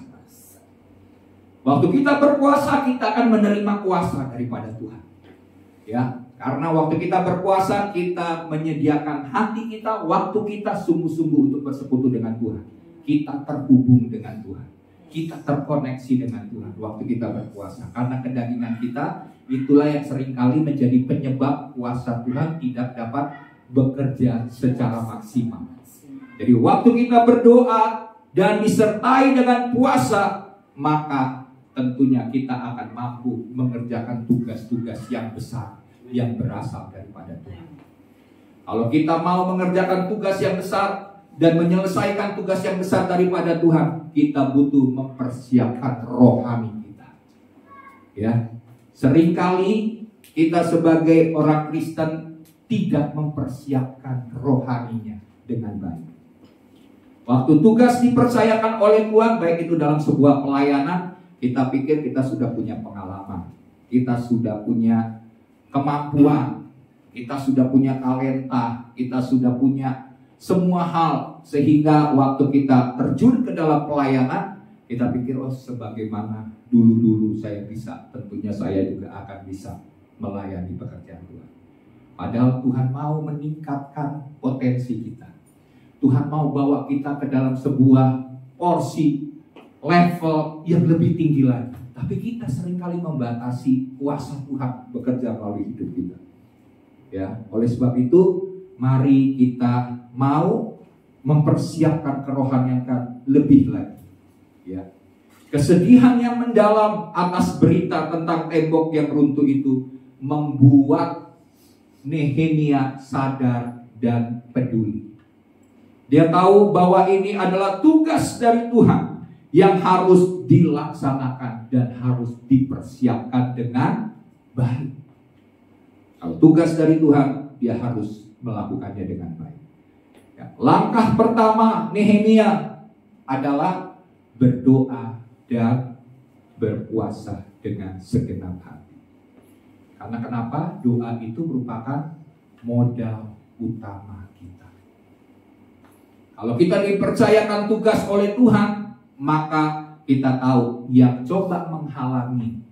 Waktu kita berpuasa, kita akan menerima kuasa daripada Tuhan. Ya, karena waktu kita berpuasa, kita menyediakan hati kita, waktu kita sungguh-sungguh untuk bersekutu dengan Tuhan. Kita terhubung dengan Tuhan. Kita terkoneksi dengan Tuhan waktu kita berpuasa. Karena kedagingan kita, itulah yang seringkali menjadi penyebab kuasa Tuhan tidak dapat bekerja secara maksimal. Jadi waktu kita berdoa dan disertai dengan puasa, maka tentunya kita akan mampu mengerjakan tugas-tugas yang besar yang berasal daripada Tuhan. Kalau kita mau mengerjakan tugas yang besar dan menyelesaikan tugas yang besar daripada Tuhan, kita butuh mempersiapkan rohani kita. Ya, seringkali kita sebagai orang Kristen tidak mempersiapkan rohaninya dengan baik. Waktu tugas dipercayakan oleh Tuhan, baik itu dalam sebuah pelayanan, kita pikir kita sudah punya pengalaman, kita sudah punya kemampuan, kita sudah punya talenta, kita sudah punya semua hal, sehingga waktu kita terjun ke dalam pelayanan, kita pikir, oh sebagaimana dulu-dulu saya bisa, tentunya saya juga akan bisa melayani pekerjaan Tuhan. Padahal Tuhan mau meningkatkan potensi kita. Tuhan mau bawa kita ke dalam sebuah porsi level yang lebih tinggi lagi. Tapi kita seringkali membatasi kuasa Tuhan bekerja melalui hidup kita. Ya, oleh sebab itu, mari kita mau mempersiapkan kerohanian lebih lagi. Ya. Kesedihan yang mendalam atas berita tentang tembok yang runtuh itu membuat Nehemia sadar dan peduli. Dia tahu bahwa ini adalah tugas dari Tuhan yang harus dilaksanakan dan harus dipersiapkan dengan baik. Kalau tugas dari Tuhan, dia harus melakukannya dengan baik. Ya, langkah pertama Nehemia adalah berdoa dan berpuasa dengan segenap hati. Karena kenapa? Doa itu merupakan modal utama kita. Kalau kita dipercayakan tugas oleh Tuhan, maka kita tahu yang coba menghalangi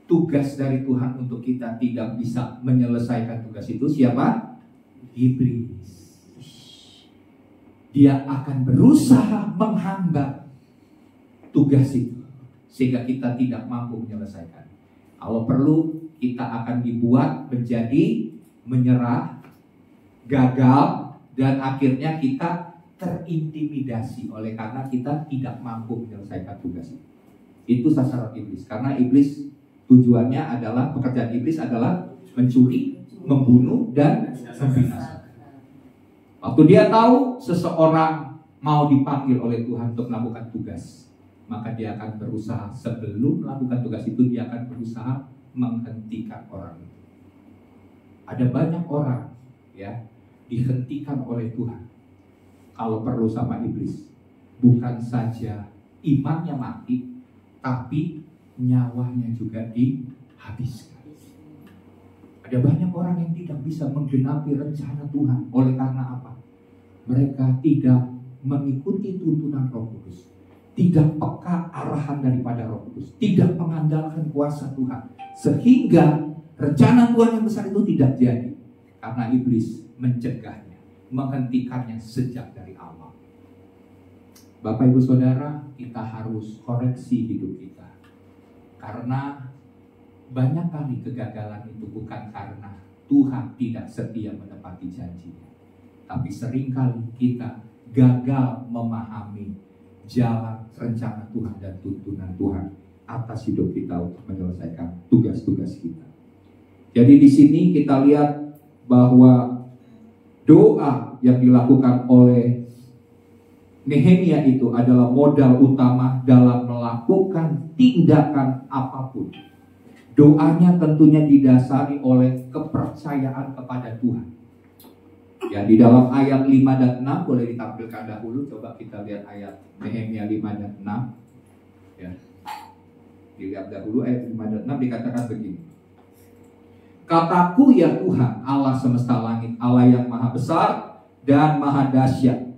tugas dari Tuhan untuk kita tidak bisa menyelesaikan tugas itu siapa? Iblis. Dia akan berusaha menghambat tugas itu sehingga kita tidak mampu menyelesaikan. Kalau perlu, kita akan dibuat menjadi menyerah, gagal, dan akhirnya kita terintimidasi oleh karena kita tidak mampu menyelesaikan tugas itu. Itu sasaran iblis. Karena iblis tujuannya adalah, pekerjaan iblis adalah mencuri, membunuh, dan membinasakan. Waktu dia tahu seseorang mau dipanggil oleh Tuhan untuk melakukan tugas, maka dia akan berusaha, sebelum melakukan tugas itu, dia akan berusaha menghentikan orang itu. Ada banyak orang ya dihentikan oleh Tuhan kalau perlu sama iblis. Bukan saja imannya mati, tapi nyawanya juga dihabiskan. Ada banyak orang yang tidak bisa menggenapi rencana Tuhan. Oleh karena apa? Mereka tidak mengikuti tuntunan Roh Kudus, tidak peka arahan daripada Roh Kudus, tidak mengandalkan kuasa Tuhan, sehingga rencana Tuhan yang besar itu tidak jadi karena iblis mencegahnya, menghentikannya sejak dari awal. Bapak Ibu Saudara, kita harus koreksi hidup kita, karena banyak kali kegagalan itu bukan karena Tuhan tidak setia menepati janjinya, tapi seringkali kita gagal memahami jalan rencana Tuhan dan tuntunan Tuhan atas hidup kita untuk menyelesaikan tugas-tugas kita. Jadi di sini kita lihat bahwa doa yang dilakukan oleh Nehemia itu adalah modal utama dalam melakukan tindakan apapun. Doanya tentunya didasari oleh kepercayaan kepada Tuhan. Ya, di dalam ayat 5 dan 6 boleh ditampilkan dahulu. Coba kita lihat ayat Nehemia 5 dan 6. Ya. Dilihat dahulu ayat 5 dan 6 dikatakan begini. Kataku ya Tuhan, Allah semesta langit, Allah yang maha besar dan maha dahsyat,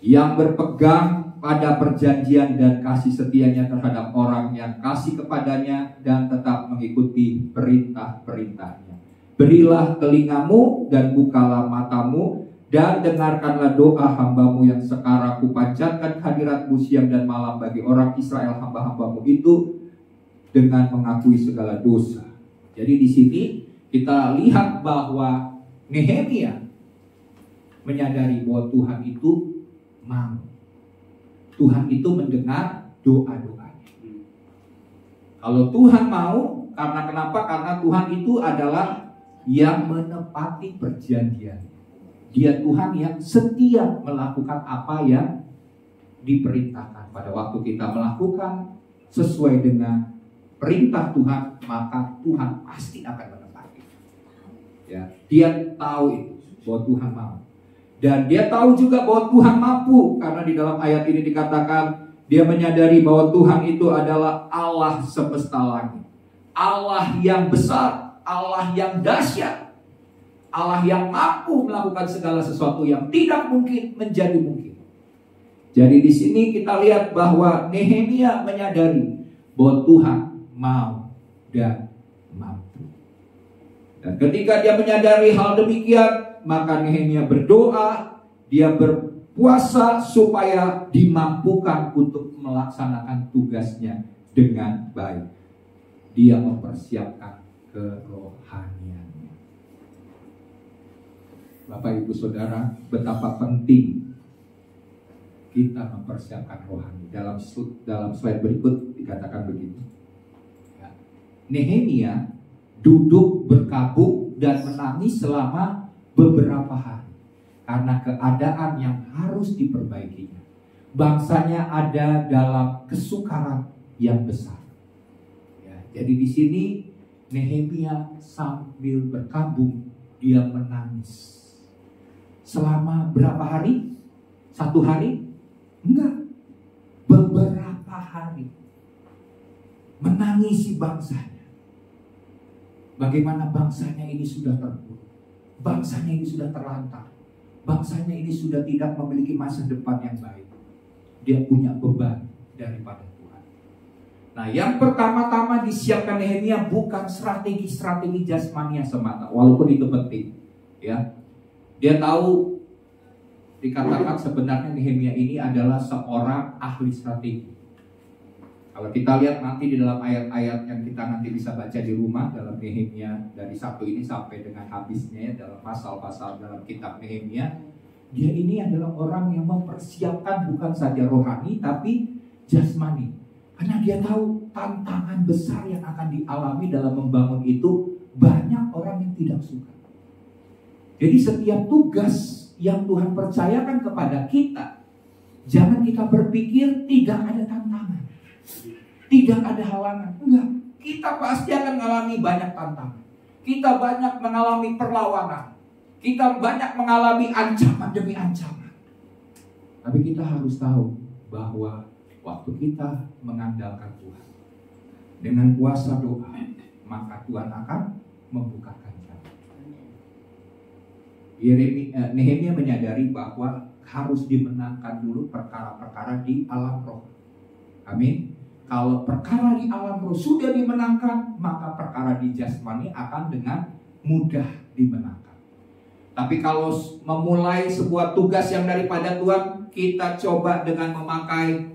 yang berpegang pada perjanjian dan kasih setianya terhadap orang yang kasih kepadanya dan tetap mengikuti perintah-perintahnya. Berilah telingamu dan bukalah matamu dan dengarkanlah doa hambamu yang sekarang kupanjatkan hadiratmu siang dan malam bagi orang Israel hamba-hambamu itu dengan mengakui segala dosa. Jadi di sini kita lihat bahwa Nehemia menyadari bahwa Tuhan itu mau. Tuhan itu mendengar doa-doanya. Kalau Tuhan mau, karena kenapa? Karena Tuhan itu adalah yang menepati perjanjian. Dia Tuhan yang setia melakukan apa yang diperintahkan. Pada waktu kita melakukan sesuai dengan perintah Tuhan, maka Tuhan pasti akan menepati. Ya, dia tahu itu bahwa Tuhan mau. Dan dia tahu juga bahwa Tuhan mampu, karena di dalam ayat ini dikatakan dia menyadari bahwa Tuhan itu adalah Allah semesta langit, Allah yang besar, Allah yang dahsyat, Allah yang mampu melakukan segala sesuatu yang tidak mungkin menjadi mungkin. Jadi di sini kita lihat bahwa Nehemia menyadari bahwa Tuhan mau dan mampu. Dan ketika dia menyadari hal demikian, maka Nehemia berdoa, dia berpuasa supaya dimampukan untuk melaksanakan tugasnya dengan baik. Dia mempersiapkan kerohaniannya. Bapak Ibu Saudara, betapa penting kita mempersiapkan rohani. Dalam slide berikut dikatakan begini. Nehemia duduk berkabung dan menangis selama beberapa hari karena keadaan yang harus diperbaikinya. Bangsanya ada dalam kesukaran yang besar. Ya, jadi di sini Nehemia sambil berkabung dia menangis. Selama berapa hari? 1 hari? Enggak. Beberapa hari. Menangisi bangsanya. Bagaimana bangsanya ini sudah terpuruk. Bangsanya ini sudah terlantar. Bangsanya ini sudah tidak memiliki masa depan yang baik. Dia punya beban daripada Tuhan. Nah, yang pertama-tama disiapkan Nehemia bukan strategi-strategi jasmania semata, walaupun itu penting. Ya, dia tahu, dikatakan sebenarnya Nehemia ini adalah seorang ahli strategi. Kalau kita lihat nanti di dalam ayat-ayat yang kita nanti bisa baca di rumah dalam Nehemia dari 1 ini sampai dengan habisnya dalam pasal-pasal dalam kitab Nehemia, dia ini adalah orang yang mempersiapkan bukan saja rohani tapi jasmani. Karena dia tahu tantangan besar yang akan dialami dalam membangun itu banyak orang yang tidak suka. Jadi setiap tugas yang Tuhan percayakan kepada kita, jangan kita berpikir tidak ada tantangan. Tidak ada halangan. Enggak. Kita pasti akan mengalami banyak tantangan. Kita banyak mengalami perlawanan. Kita banyak mengalami ancaman demi ancaman. Tapi kita harus tahu bahwa waktu kita mengandalkan Tuhan dengan kuasa doa, maka Tuhan akan membukakan jalan. Nehemia menyadari bahwa harus dimenangkan dulu perkara-perkara di alam roh. Amin. Kalau perkara di alam roh sudah dimenangkan, maka perkara di jasmani akan dengan mudah dimenangkan. Tapi kalau memulai sebuah tugas yang daripada Tuhan, kita coba dengan memakai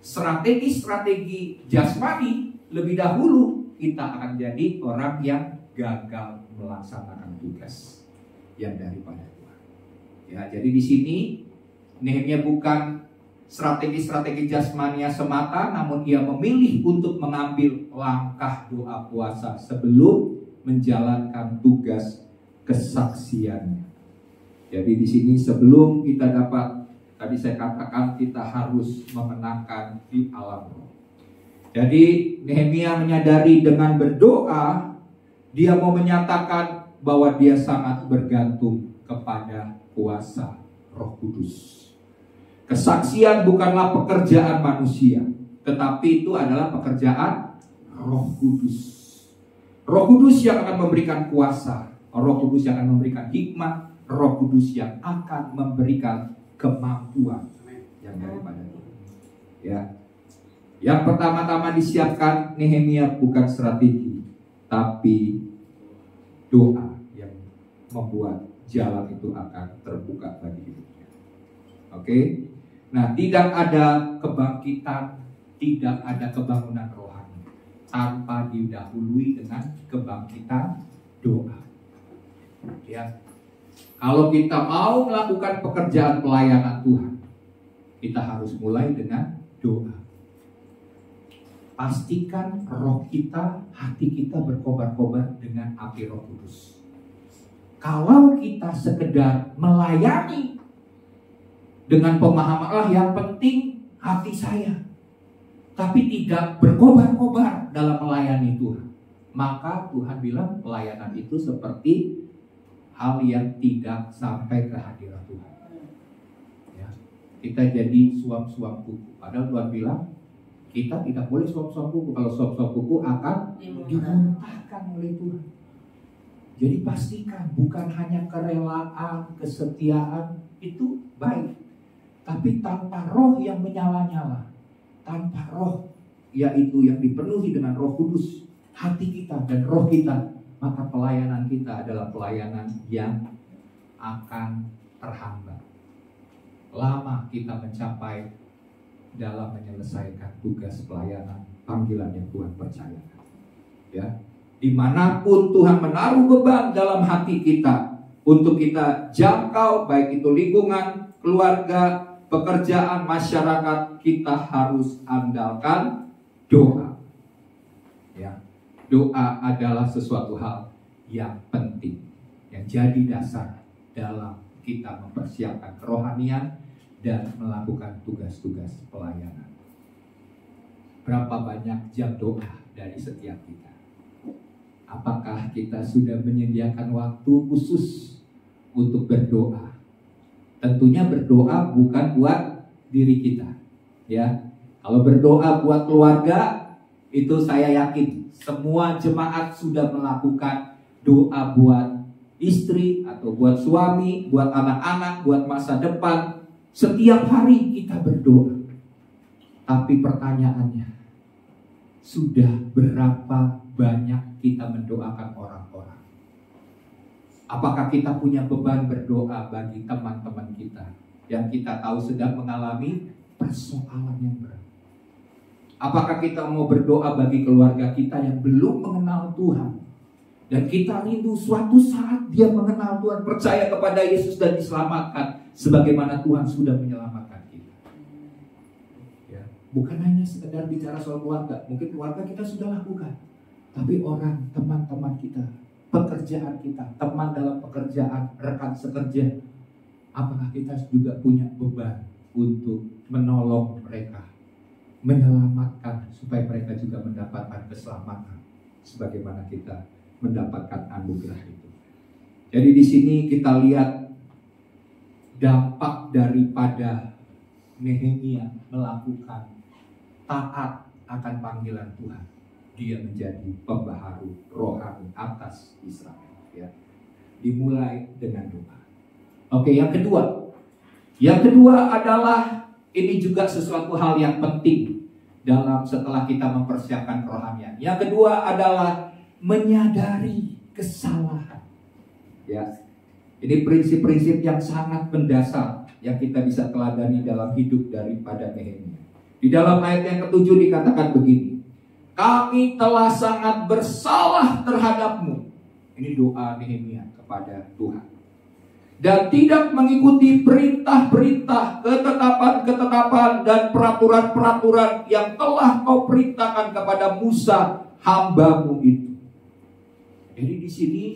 strategi-strategi jasmani lebih dahulu, kita akan jadi orang yang gagal melaksanakan tugas yang daripada Tuhan. Ya, jadi di sini Nehemia bukan strategi-strategi jasmania semata, namun ia memilih untuk mengambil langkah doa puasa sebelum menjalankan tugas kesaksiannya. Jadi di sini sebelum kita dapat, tadi saya katakan kita harus memenangkan di alam roh. Jadi Nehemia menyadari dengan berdoa dia mau menyatakan bahwa dia sangat bergantung kepada kuasa Roh Kudus. Kesaksian bukanlah pekerjaan manusia, tetapi itu adalah pekerjaan Roh Kudus. Roh Kudus yang akan memberikan kuasa, Roh Kudus yang akan memberikan hikmat, Roh Kudus yang akan memberikan kemampuan yang daripada Tuhan. Ya. Yang pertama-tama disiapkan Nehemia bukan strategi, tapi doa yang membuat jalan itu akan terbuka bagi hidupnya. Oke? Nah, tidak ada kebangkitan, tidak ada kebangunan rohani tanpa didahului dengan kebangkitan doa. Ya. Kalau kita mau melakukan pekerjaan pelayanan Tuhan, kita harus mulai dengan doa. Pastikan roh kita, hati kita berkobar-kobar dengan api Roh Kudus. Kalau kita sekedar melayani dengan pemahaman yang penting hati saya, tapi tidak berkobar-kobar dalam melayani Tuhan, maka Tuhan bilang pelayanan itu seperti hal yang tidak sampai ke hadirat Tuhan. Ya. Kita jadi suam-suam kuku. Padahal Tuhan bilang kita tidak boleh suam-suam kuku. Kalau suam-suam kuku akan dimuntahkan oleh Tuhan. Jadi pastikan bukan hanya kerelaan, kesetiaan itu baik, tapi tanpa roh yang menyala-nyala, tanpa roh yaitu yang dipenuhi dengan Roh Kudus, hati kita dan roh kita, maka pelayanan kita adalah pelayanan yang akan terhambat. Lama kita mencapai dalam menyelesaikan tugas pelayanan panggilan yang Tuhan percayakan. Ya, dimanapun Tuhan menaruh beban dalam hati kita untuk kita jangkau, baik itu lingkungan, keluarga, pekerjaan, masyarakat, kita harus andalkan doa. Ya, doa adalah sesuatu hal yang penting, yang jadi dasar dalam kita mempersiapkan kerohanian dan melakukan tugas-tugas pelayanan. Berapa banyak jam doa dari setiap kita? Apakah kita sudah menyediakan waktu khusus untuk berdoa? Tentunya berdoa bukan buat diri kita, ya. Kalau berdoa buat keluarga, itu saya yakin semua jemaat sudah melakukan doa buat istri atau buat suami, buat anak-anak, buat masa depan. Setiap hari kita berdoa. Tapi pertanyaannya, sudah berapa banyak kita mendoakan orang-orang? Apakah kita punya beban berdoa bagi teman-teman kita yang kita tahu sedang mengalami persoalan yang berat? Apakah kita mau berdoa bagi keluarga kita yang belum mengenal Tuhan, dan kita rindu suatu saat dia mengenal Tuhan, percaya kepada Yesus dan diselamatkan sebagaimana Tuhan sudah menyelamatkan kita? Ya, bukan hanya sekedar bicara soal keluarga, mungkin keluarga kita sudah lakukan, tapi orang, teman-teman kita, pekerjaan kita, teman dalam pekerjaan, rekan sekerja, apakah kita juga punya beban untuk menolong mereka, menyelamatkan supaya mereka juga mendapatkan keselamatan sebagaimana kita mendapatkan anugerah itu. Jadi di sini kita lihat dampak daripada Nehemia melakukan taat akan panggilan Tuhan. Dia menjadi pembaharu rohani atas Israel. Ya. Dimulai dengan doa. Oke, yang kedua. Yang kedua adalah ini juga sesuatu hal yang penting dalam setelah kita mempersiapkan kerohanian. Yang kedua adalah menyadari kesalahan. Ya, ini prinsip-prinsip yang sangat mendasar yang kita bisa teladani dalam hidup daripada Nehemia. Di dalam ayat yang ke-7 dikatakan begini, kami telah sangat bersalah terhadapmu. Ini doa Nehemia kepada Tuhan. Dan tidak mengikuti perintah-perintah, ketetapan-ketetapan dan peraturan-peraturan yang telah kau perintahkan kepada Musa hambamu itu. Jadi di sini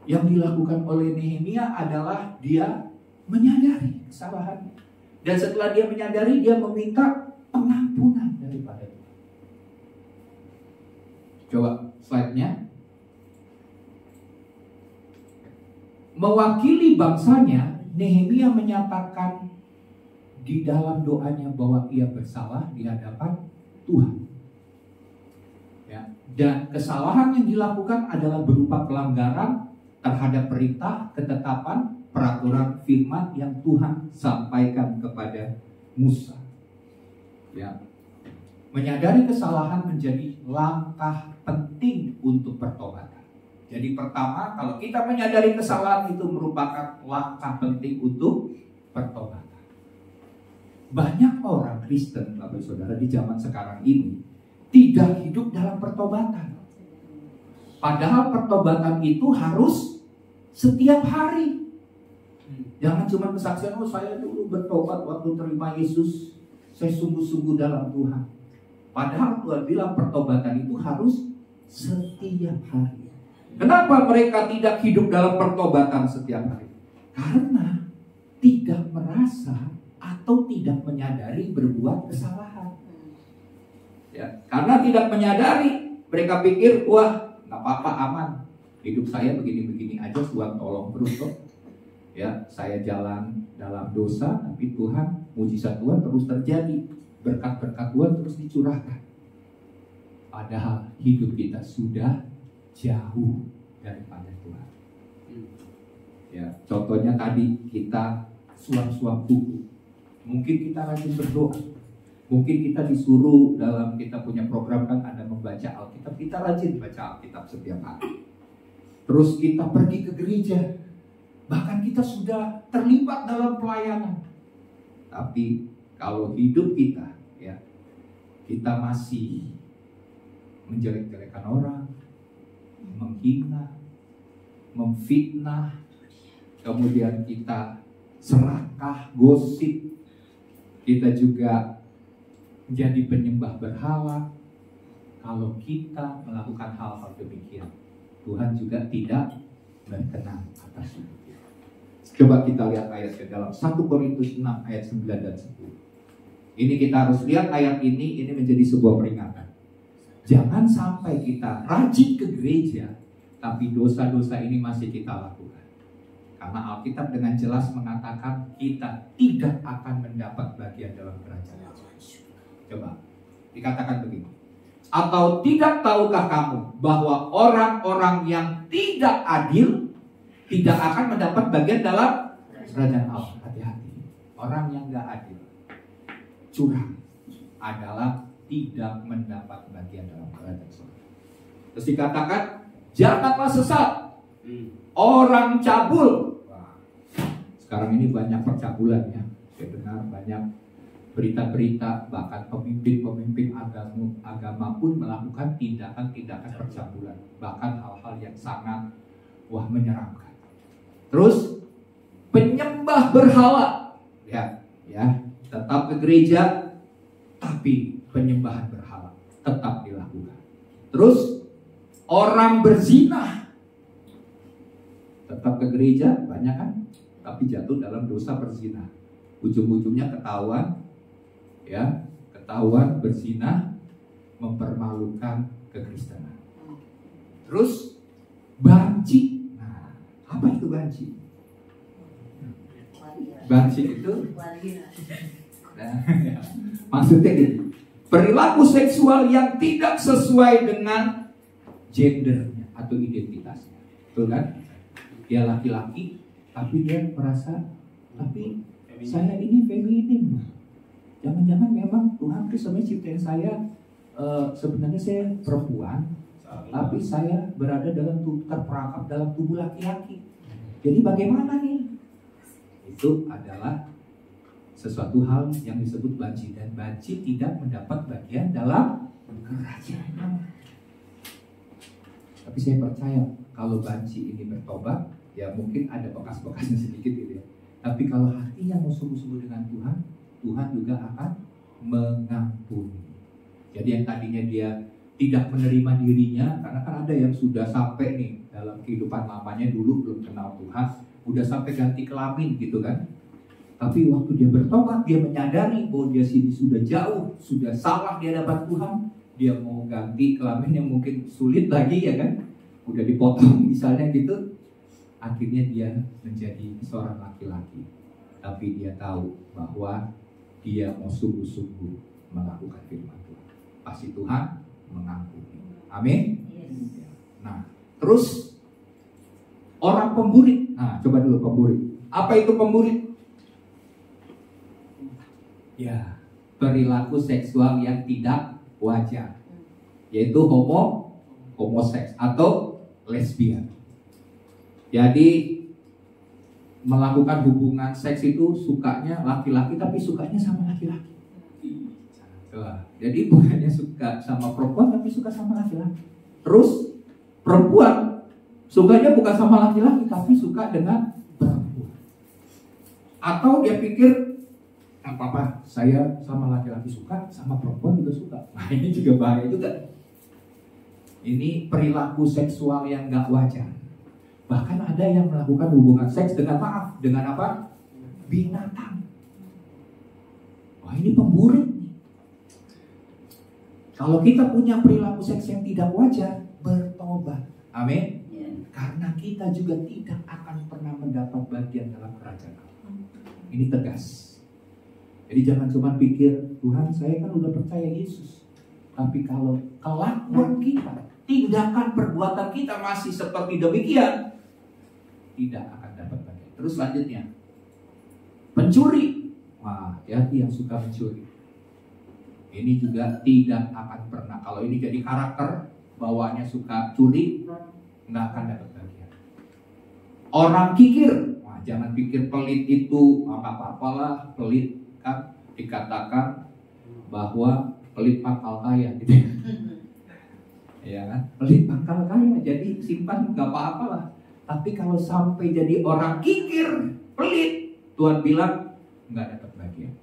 yang dilakukan oleh Nehemia adalah dia menyadari kesalahannya. Dan setelah dia menyadari, dia meminta pengampunan daripada Tuhan. Coba slide-nya. Mewakili bangsanya, Nehemia menyatakan di dalam doanya bahwa ia bersalah di hadapan Tuhan. Ya. Dan kesalahan yang dilakukan adalah berupa pelanggaran terhadap perintah, ketetapan, peraturan firman yang Tuhan sampaikan kepada Musa. Ya. Menyadari kesalahan menjadi langkah penting untuk pertobatan. Jadi pertama, kalau kita menyadari kesalahan itu merupakan langkah penting untuk pertobatan. Banyak orang Kristen, Bapak Saudara, di zaman sekarang ini tidak hidup dalam pertobatan. Padahal pertobatan itu harus setiap hari. Jangan cuma kesaksian, oh saya dulu bertobat waktu terima Yesus, saya sungguh-sungguh dalam Tuhan. Padahal Tuhan bilang pertobatan itu harus setiap hari. Kenapa mereka tidak hidup dalam pertobatan setiap hari? Karena tidak merasa atau tidak menyadari berbuat kesalahan. Ya, karena tidak menyadari, mereka pikir, wah nggak apa-apa, aman. Hidup saya begini-begini aja, Tuhan tolong terus kok. Ya, saya jalan dalam dosa, tapi Tuhan, mujizat Tuhan terus terjadi. Berkat-berkat Tuhan terus dicurahkan. Padahal hidup kita sudah jauh daripada Tuhan. Ya, contohnya tadi kita suam-suam buku. Mungkin kita rajin berdoa. Mungkin kita disuruh dalam kita punya program kan ada membaca Alkitab. Kita rajin baca Alkitab setiap hari. Terus kita pergi ke gereja. Bahkan kita sudah terlibat dalam pelayanan. Tapi kalau hidup kita, ya, kita masih menjelek-jelekan orang, menghina, memfitnah, kemudian kita serakah, gosip, kita juga menjadi penyembah berhala. Kalau kita melakukan hal-hal demikian, Tuhan juga tidak berkenan atas itu. Coba kita lihat ayat ke dalam 1 Korintus 6 ayat 9 dan 10. Ini kita harus lihat ayat ini menjadi sebuah peringatan. Jangan sampai kita rajin ke gereja, tapi dosa-dosa ini masih kita lakukan. Karena Alkitab dengan jelas mengatakan kita tidak akan mendapat bagian dalam kerajaan Allah. Coba, dikatakan begini. Atau tidak tahukah kamu bahwa orang-orang yang tidak adil tidak akan mendapat bagian dalam kerajaan Allah? Hati-hati. Orang yang gak adil, curang, adalah tidak mendapat bagian dalam kerajaan surga. Terus dikatakan, janganlah sesat orang cabul. Wah, sekarang ini banyak percabulan ya. Saya dengar banyak berita-berita, bahkan pemimpin-pemimpin agama pun melakukan tindakan-tindakan percabulan, bahkan hal-hal yang sangat menyeramkan. Terus penyembah berhala, ya, tetap ke gereja, tapi penyembahan berhala tetap dilakukan. Terus orang berzina, tetap ke gereja, banyak kan, tapi jatuh dalam dosa berzina. Ujung-ujungnya ketahuan berzina, mempermalukan kekristenan. Terus banci. Nah, apa itu banci? Banci itu maksudnya gitu, perilaku seksual yang tidak sesuai dengan gendernya atau identitasnya. Betul kan? Dia laki-laki, tapi dia merasa, tapi saya ini feminim. Jangan-jangan memang Tuhan sebenarnya ciptain saya, sebenarnya saya perempuan, tapi saya berada terperangkap dalam tubuh laki-laki. Jadi bagaimana nih? Itu adalah sesuatu hal yang disebut banci, dan banci tidak mendapat bagian dalam kerajaan Allah. Tapi saya percaya kalau banci ini bertobat, ya mungkin ada bekas-bekasnya sedikit gitu ya. Tapi kalau hatinya mau sungguh-sungguh dengan Tuhan, Tuhan juga akan mengampuni. Jadi yang tadinya dia tidak menerima dirinya, karena kan ada yang sudah sampai nih dalam kehidupan lamanya dulu belum kenal Tuhan, udah sampai ganti kelamin gitu kan. Tapi waktu dia bertobat, dia menyadari bahwa dia sini sudah jauh, sudah salah di hadapan Tuhan. Dia mau ganti kelamin yang mungkin sulit lagi ya kan, udah dipotong misalnya gitu. Akhirnya dia menjadi seorang laki-laki, tapi dia tahu bahwa dia mau sungguh-sungguh melakukan firman Tuhan. Pasti Tuhan mengampuni. Amin. Nah, terus orang pemburit. Nah, coba dulu pemburit. Apa itu pemburit? Ya, perilaku seksual yang tidak wajar, yaitu homoseks atau lesbian. Jadi melakukan hubungan seks itu sukanya laki-laki, tapi sukanya sama laki-laki. Jadi bukannya suka sama perempuan, tapi suka sama laki-laki. Terus perempuan sukanya bukan sama laki-laki, tapi suka dengan perempuan. Atau dia pikir apa-apa, saya sama laki-laki suka, sama perempuan juga suka. Nah ini juga bahaya juga. Ini perilaku seksual yang gak wajar. Bahkan ada yang melakukan hubungan seks dengan dengan apa? Binatang. Wah ini pemburit. Kalau kita punya perilaku seks yang tidak wajar, bertobat. Amin. Karena kita juga tidak akan pernah mendapat bagian dalam kerajaan Allah. Ini tegas. Jadi jangan cuma pikir, Tuhan saya kan udah percaya Yesus. Tapi kalau kelakuan kita, tindakan perbuatan kita masih seperti demikian, tidak akan dapat bagian. Terus selanjutnya, pencuri. Wah, hati yang suka mencuri. Ini juga tidak akan pernah. Kalau ini jadi karakter, bawaannya suka curi, nggak akan dapat bagian. Orang kikir. Wah, jangan pikir pelit itu apa-apalah, pelit. Kan dikatakan bahwa pelit pangkal kaya gitu. Ya kan? Pelit pangkal kaya, jadi simpan nggak apa-apa lah. Tapi kalau sampai jadi orang kikir, pelit, Tuhan bilang nggak dapat bagian.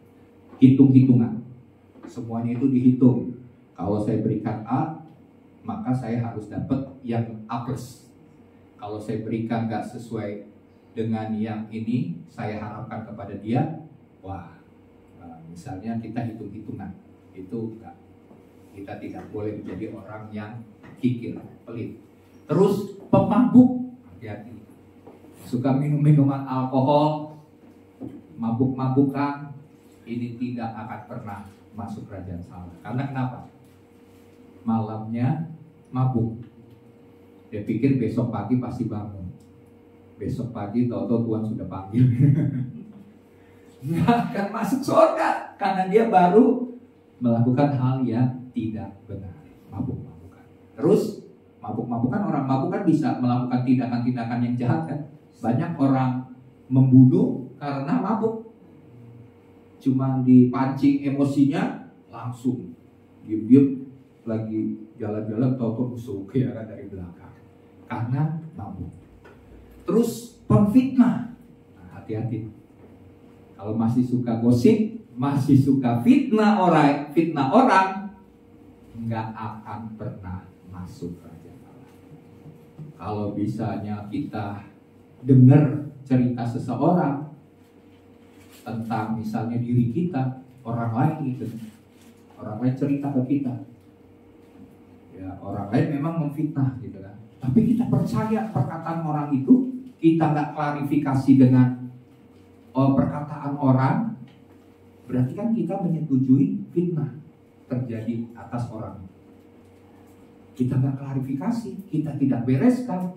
Hitung-hitungan, semuanya itu dihitung. Kalau saya berikan A, maka saya harus dapat yang A+. Kalau saya berikan nggak sesuai dengan yang ini, saya harapkan kepada dia, wah, misalnya kita hitung-hitungan, itu enggak. Kita tidak boleh menjadi orang yang kikir, pelit. Terus pemabuk. Hati-hati, suka minum-minuman alkohol, mabuk-mabukan, ini tidak akan pernah masuk kerajaan Allah. Karena kenapa? Malamnya mabuk, dia pikir besok pagi pasti bangun. Besok pagi tahu-tahu Tuhan sudah panggil. Nggak akan masuk surga, karena dia baru melakukan hal yang tidak benar. Mabuk-mabukan. Terus mabuk-mabukan, orang mabuk kan bisa melakukan tindakan-tindakan yang jahat kan. Banyak orang membunuh karena mabuk. Cuma dipancing emosinya, langsung diam-diam lagi jalan-jalan tahu-tahu busuk ya kan dari belakang. Karena mabuk. Terus pemfitnah. Nah, hati-hati. Kalau masih suka gosip, masih suka fitnah orang, nggak akan pernah masuk kerajaan. Kalau misalnya kita dengar cerita seseorang tentang misalnya diri kita, orang lain gitu, orang lain cerita ke kita, ya orang lain memang memfitnah gitu kan. Tapi kita percaya perkataan orang itu, kita nggak klarifikasi dengan perkataan orang, berarti kan kita menyetujui fitnah terjadi atas orang. Kita nggak klarifikasi, kita tidak bereskan,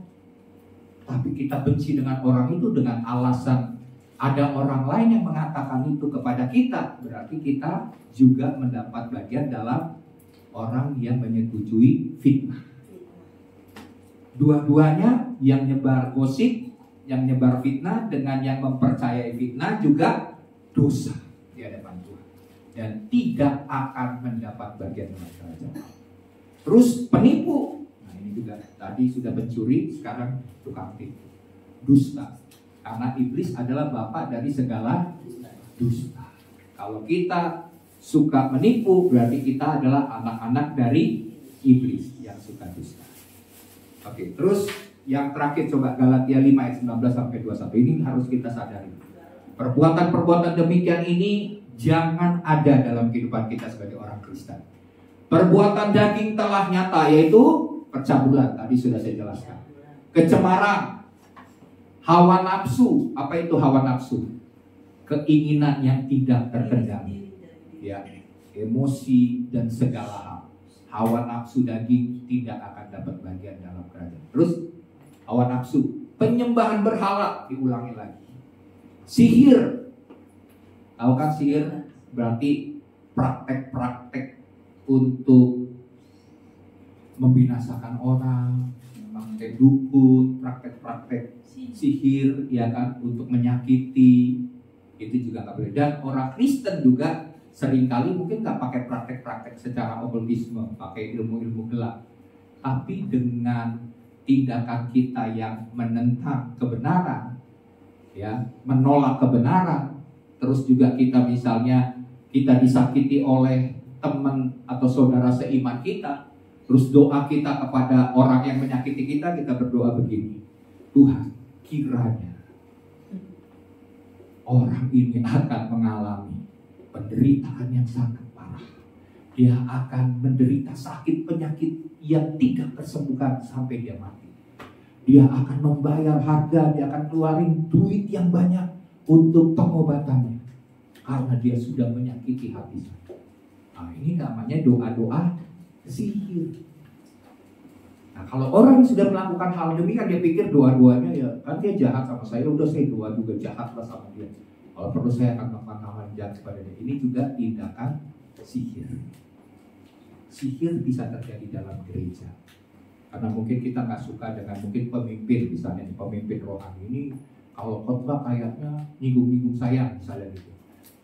tapi kita benci dengan orang itu dengan alasan ada orang lain yang mengatakan itu kepada kita, berarti kita juga mendapat bagian dalam orang yang menyetujui fitnah. Dua-duanya, yang nyebar gosip, yang nyebar fitnah, dengan yang mempercayai fitnah juga dosa di hadapan Tuhan, dan tidak akan mendapat bagian dalam kerajaan. Terus penipu, nah ini juga tadi sudah pencuri, sekarang tukang tipu, dusta. Karena iblis adalah bapak dari segala dusta. Kalau kita suka menipu, berarti kita adalah anak-anak dari iblis yang suka dusta. Oke, terus yang terakhir coba Galatia 5 ayat 19 sampai 21. Ini harus kita sadari. Perbuatan-perbuatan demikian ini jangan ada dalam kehidupan kita sebagai orang Kristen. Perbuatan daging telah nyata, yaitu percabulan, tadi sudah saya jelaskan. Kecemaran, hawa nafsu. Apa itu hawa nafsu? Keinginan yang tidak terkendali, ya, emosi dan segala hal. Hawa nafsu daging tidak akan dapat bagian dalam kerajaan. Terus hawa nafsu, penyembahan berhala, diulangi lagi. Sihir, tahu kan sihir? Berarti praktek-praktek untuk membinasakan orang, praktek dukun, praktek-praktek sihir, ya kan, untuk menyakiti, itu juga nggak boleh. Dan orang Kristen juga seringkali mungkin nggak pakai praktek-praktek secara okkultisme, pakai ilmu-ilmu gelap, tapi dengan tindakan kita yang menentang kebenaran, ya, menolak kebenaran, terus juga kita misalnya kita disakiti oleh teman atau saudara seiman kita, terus doa kita kepada orang yang menyakiti kita, kita berdoa begini, Tuhan, kiranya orang ini akan mengalami penderitaan yang sangat parah. Dia akan menderita sakit penyakit yang tidak tersembuhkan sampai dia mati. Dia akan membayar harga, dia akan keluarin duit yang banyak untuk pengobatannya, karena dia sudah menyakiti hati saya. Nah, ini namanya doa-doa sihir. Nah, kalau orang sudah melakukan hal demikian, dia pikir doa-doanya ya kan dia jahat sama saya, udah saya doa juga jahatlah sama dia. Kalau perlu saya akan melakukan hal jahat kepada dia. Ini juga tindakan sihir. Sihir bisa terjadi dalam gereja. Karena mungkin kita nggak suka dengan mungkin pemimpin, misalnya pemimpin rohani ini kalau khotbah kayaknya nyinggung-nyinggung saya misalnya gitu.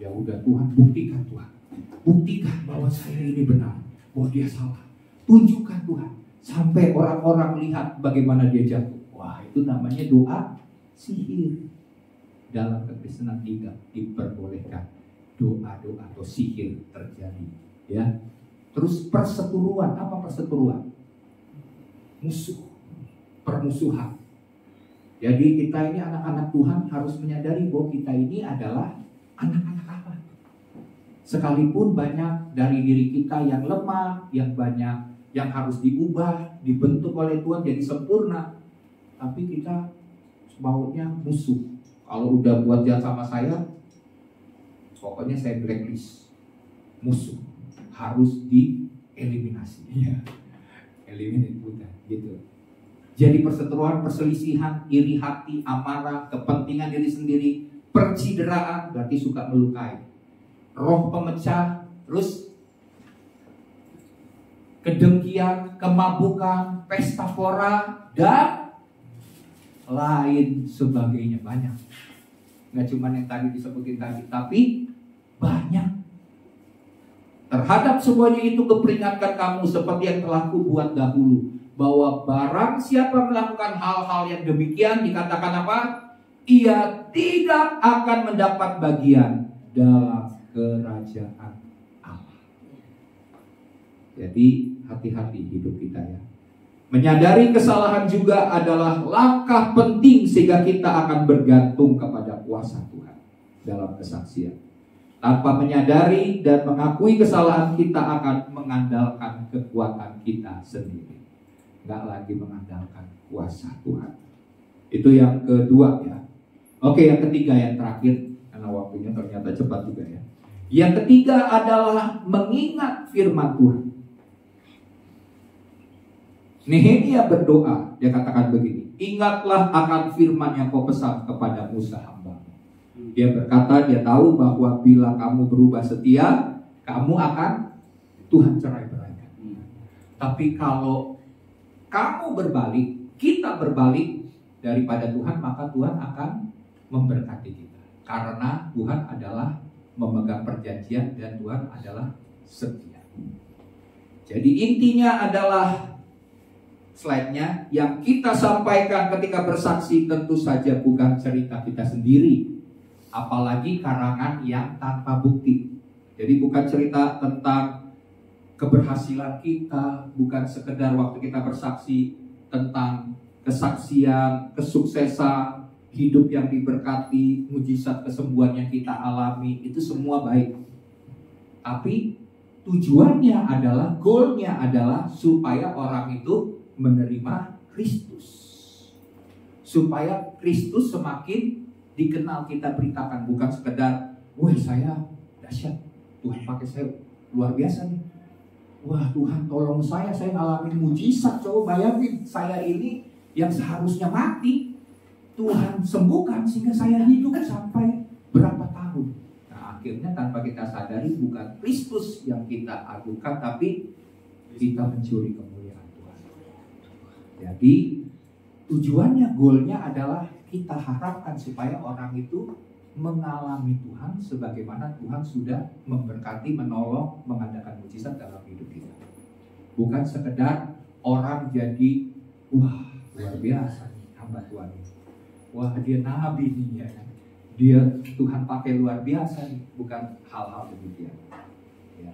Ya udah, Tuhan buktikan, Tuhan buktikan bahwa saya ini benar, bahwa dia salah. Tunjukkan Tuhan, sampai orang-orang melihat bagaimana dia jatuh. Wah, itu namanya doa sihir. Dalam kekristenan tidak diperbolehkan doa-doa atau sihir terjadi, ya. Terus perseteruan, apa perseteruan? Musuh, permusuhan. Jadi kita ini anak-anak Tuhan harus menyadari bahwa kita ini adalah anak-anak Allah. Sekalipun banyak dari diri kita yang lemah, yang banyak yang harus diubah, dibentuk oleh Tuhan jadi sempurna, tapi kita maunya musuh. Kalau udah buat jahat sama saya, pokoknya saya blacklist. Musuh harus dieliminasi, ya. Eliminate bukan, gitu. Jadi perseteruan, perselisihan, iri hati, amarah, kepentingan diri sendiri, percideraan, berarti suka melukai, roh pemecah, terus kedengkian, kemabukan, pesta pora, dan lain sebagainya. Banyak. Nggak cuma yang tadi disebutin tadi, tapi banyak. Terhadap semuanya itu kuperingatkan kamu seperti yang telah kubuat dahulu, bahwa barang siapa melakukan hal-hal yang demikian, dikatakan apa? Ia tidak akan mendapat bagian dalam kerajaan Allah. Jadi hati-hati hidup kita, ya. Menyadari kesalahan juga adalah langkah penting sehingga kita akan bergantung kepada kuasa Tuhan dalam kesaksian. Tanpa menyadari dan mengakui kesalahan, kita akan mengandalkan kekuatan kita sendiri, nggak lagi mengandalkan kuasa Tuhan. Itu yang kedua, ya. Oke, yang ketiga, yang terakhir, karena waktunya ternyata cepat juga, ya. Yang ketiga adalah mengingat firman Tuhan. Nehemia berdoa, dia katakan begini, ingatlah akan firman yang kau pesan kepada Musa hamba. Dia berkata, dia tahu bahwa bila kamu berubah setia, kamu akan Tuhan cerai beraikan. Tapi kalau kamu berbalik, kita berbalik daripada Tuhan, maka Tuhan akan memberkati kita. Karena Tuhan adalah memegang perjanjian dan Tuhan adalah setia. Jadi intinya adalah slide-nya yang kita sampaikan ketika bersaksi tentu saja bukan cerita kita sendiri, apalagi karangan yang tanpa bukti. Jadi bukan cerita tentang keberhasilan kita, bukan sekedar waktu kita bersaksi tentang kesaksian, kesuksesan, hidup yang diberkati, mujizat kesembuhan yang kita alami, itu semua baik. Tapi tujuannya adalah, goalnya adalah supaya orang itu menerima Kristus. Supaya Kristus semakin dikenal, kita beritakan, bukan sekedar, wah saya dahsyat, Tuhan pakai saya luar biasa nih. Wah Tuhan tolong saya ngalamin mujizat. Coba bayangin, saya ini yang seharusnya mati, Tuhan sembuhkan sehingga saya hidup sampai berapa tahun. Nah akhirnya tanpa kita sadari bukan Kristus yang kita agukan, tapi kita mencuri kemuliaan Tuhan. Jadi tujuannya, goalnya adalah kita harapkan supaya orang itu mengalami Tuhan sebagaimana Tuhan sudah memberkati, menolong, mengadakan mujizat dalam hidup kita. Bukan sekedar orang jadi, wah luar biasa hamba Tuhan ini. Wah dia nabi nih ya. Dia Tuhan pakai luar biasa nih. Bukan hal-hal demikian ya.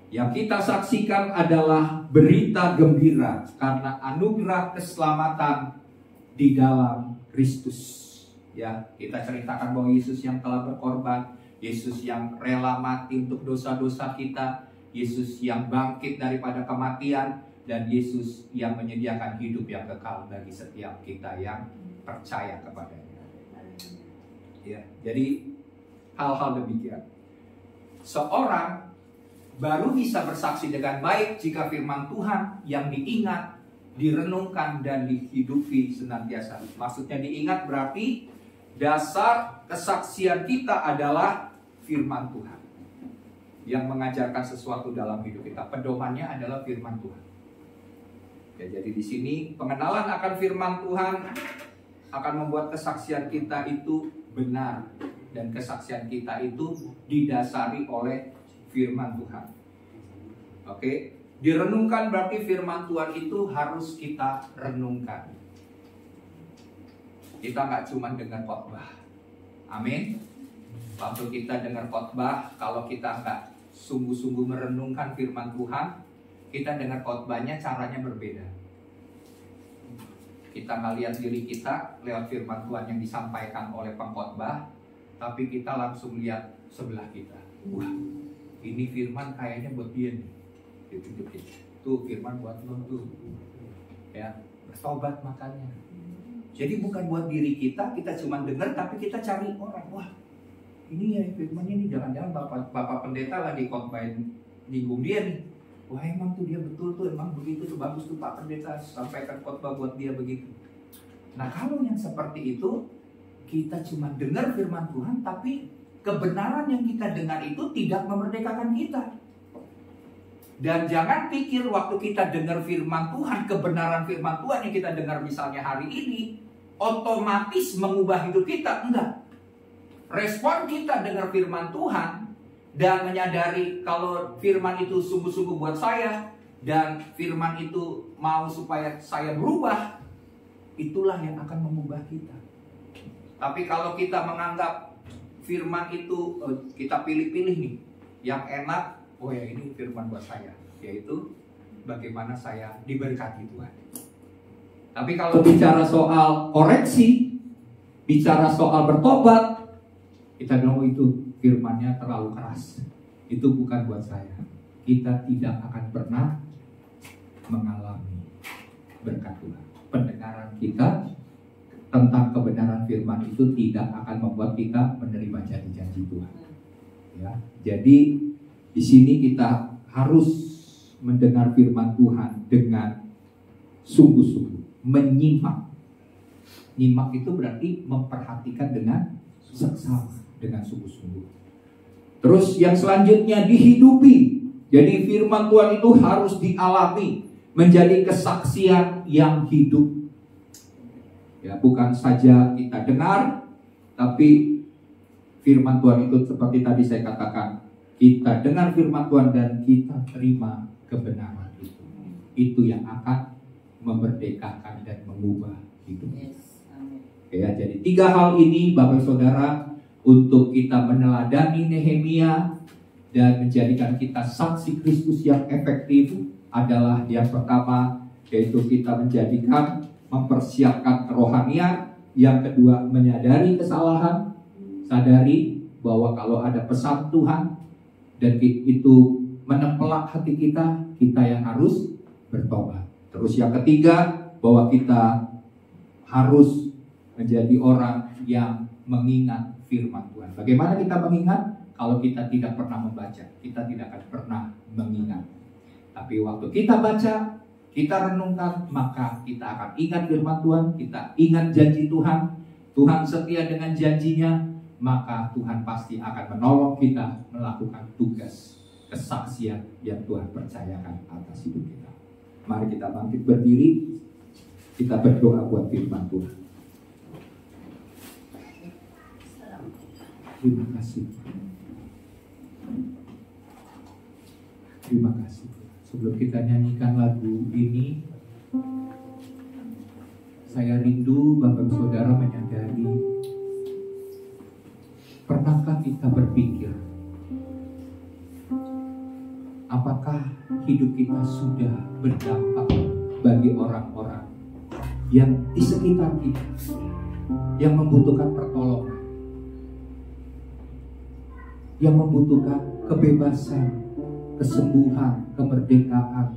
Yang kita saksikan adalah berita gembira karena anugerah keselamatan di dalam Kristus. Ya, kita ceritakan bahwa Yesus yang telah berkorban, Yesus yang rela mati untuk dosa-dosa kita, Yesus yang bangkit daripada kematian, dan Yesus yang menyediakan hidup yang kekal bagi setiap kita yang percaya kepadanya. Ya, jadi hal-hal demikian. Seorang baru bisa bersaksi dengan baik jika firman Tuhan yang diingat, direnungkan, dan dihidupi senantiasa. Maksudnya diingat berarti dasar kesaksian kita adalah firman Tuhan yang mengajarkan sesuatu dalam hidup kita. Pedomannya adalah firman Tuhan. Ya, jadi di sini pengenalan akan firman Tuhan akan membuat kesaksian kita itu benar, dan kesaksian kita itu didasari oleh firman Tuhan. Oke, direnungkan berarti firman Tuhan itu harus kita renungkan. Kita nggak cuma dengar khotbah. Amin. Waktu kita dengar khotbah, kalau kita nggak sungguh-sungguh merenungkan firman Tuhan, kita dengar khotbahnya caranya berbeda. Kita nggak lihat diri kita lewat firman Tuhan yang disampaikan oleh pengkhotbah, tapi kita langsung lihat sebelah kita. Wah, ini firman kayaknya buat dia nih. Gitu. Tuh firman buat lo tuh. Ya, bertobat makanya. Jadi bukan buat diri kita cuma dengar, tapi kita cari orang. Wah, ini ya firmannya nih, jangan-jangan bapak pendeta lagi khotbahin nyinggung dia nih. Wah emang tuh dia betul tuh, emang begitu tuh, bagus tuh Pak Pendeta sampaikan khotbah buat dia begitu. Nah kalau yang seperti itu, kita cuma dengar firman Tuhan, tapi kebenaran yang kita dengar itu tidak memerdekakan kita. Dan jangan pikir waktu kita dengar firman Tuhan, kebenaran firman Tuhan yang kita dengar misalnya hari ini, otomatis mengubah hidup kita. Enggak. Respon kita dengar firman Tuhan dan menyadari kalau firman itu sungguh-sungguh buat saya, dan firman itu mau supaya saya berubah, itulah yang akan mengubah kita. Tapi kalau kita menganggap firman itu kita pilih-pilih nih, yang enak, oh ya ini firman buat saya, yaitu bagaimana saya diberkati Tuhan. Tapi kalau bicara soal koreksi, bicara soal bertobat, kita bilang itu firmannya terlalu keras, itu bukan buat saya. Kita tidak akan pernah mengalami berkat Tuhan. Pendengaran kita tentang kebenaran firman itu tidak akan membuat kita menerima janji-janji Tuhan. Ya, jadi di sini kita harus mendengar firman Tuhan dengan sungguh-sungguh, menyimak. Nyimak itu berarti memperhatikan dengan seksama. dengan sungguh-sungguh. Terus yang selanjutnya dihidupi. Jadi firman Tuhan itu harus dialami, menjadi kesaksian yang hidup. Ya, bukan saja kita dengar, tapi firman Tuhan itu seperti tadi saya katakan, kita dengar firman Tuhan dan kita terima kebenaran itu. Itu yang akan memerdekakan dan mengubah hidup. Ya, jadi 3 hal ini Bapak Saudara, untuk kita meneladani Nehemia dan menjadikan kita saksi Kristus yang efektif adalah yang pertama, yaitu kita mempersiapkan kerohanian. Yang kedua, menyadari kesalahan, sadari bahwa kalau ada pesan Tuhan dan itu menempelak hati kita yang harus bertobat. Terus yang ketiga, bahwa kita harus menjadi orang yang mengingat firman Tuhan. Bagaimana kita mengingat? Kalau kita tidak pernah membaca, kita tidak akan pernah mengingat. Tapi waktu kita baca, kita renungkan, maka kita akan ingat firman Tuhan, kita ingat janji Tuhan. Tuhan setia dengan janjinya, maka Tuhan pasti akan menolong kita melakukan tugas kesaksian yang Tuhan percayakan atas hidup kita. Mari kita bangkit berdiri, kita berdoa buat firman Tuhan. Terima kasih. Terima kasih. Sebelum kita nyanyikan lagu ini, saya rindu Bapak Saudara menyadari, pernahkah kita berpikir, apakah hidup kita sudah berdampak bagi orang-orang yang di sekitar kita, yang membutuhkan pertolongan, yang membutuhkan kebebasan, kesembuhan, kemerdekaan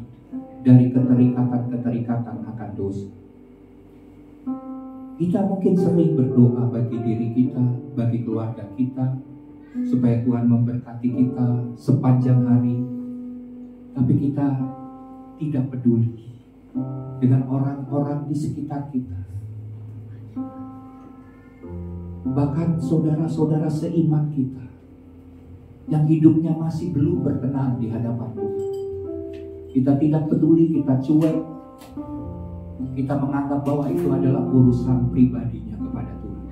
dari keterikatan-keterikatan akan dosa. Kita mungkin sering berdoa bagi diri kita, bagi keluarga kita, supaya Tuhan memberkati kita sepanjang hari. Tapi kita tidak peduli dengan orang-orang di sekitar kita. Bahkan saudara-saudara seiman kita yang hidupnya masih belum berkenan di hadapan Tuhan. Kita tidak peduli, kita cuek. Kita menganggap bahwa itu adalah urusan pribadinya kepada Tuhan.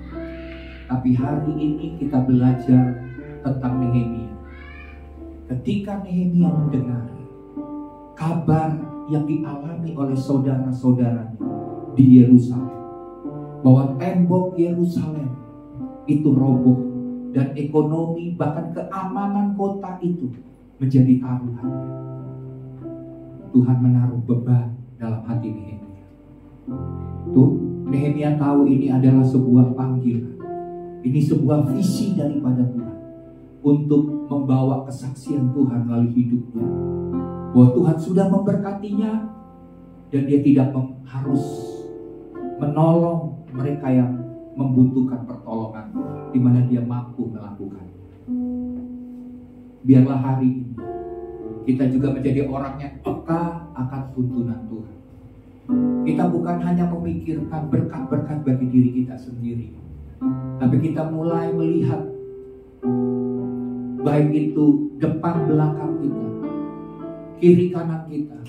Tapi hari ini kita belajar tentang Nehemia. Ketika Nehemia mendengar kabar yang dialami oleh saudara-saudaranya di Yerusalem, bahwa tembok Yerusalem itu roboh, dan ekonomi bahkan keamanan kota itu menjadi taruhan. Tuhan menaruh beban dalam hati Nehemia. Nehemia tahu ini adalah sebuah panggilan. Ini sebuah visi daripada Tuhan untuk membawa kesaksian Tuhan melalui hidupnya, bahwa Tuhan sudah memberkatinya dan dia tidak harus menolong mereka yang membutuhkan pertolongan, di mana dia mampu melakukan. Biarlah hari ini kita juga menjadi orang yang peka akan tuntunan Tuhan. Kita bukan hanya memikirkan berkat-berkat bagi diri kita sendiri, tapi kita mulai melihat baik itu depan belakang kita, kiri kanan kita,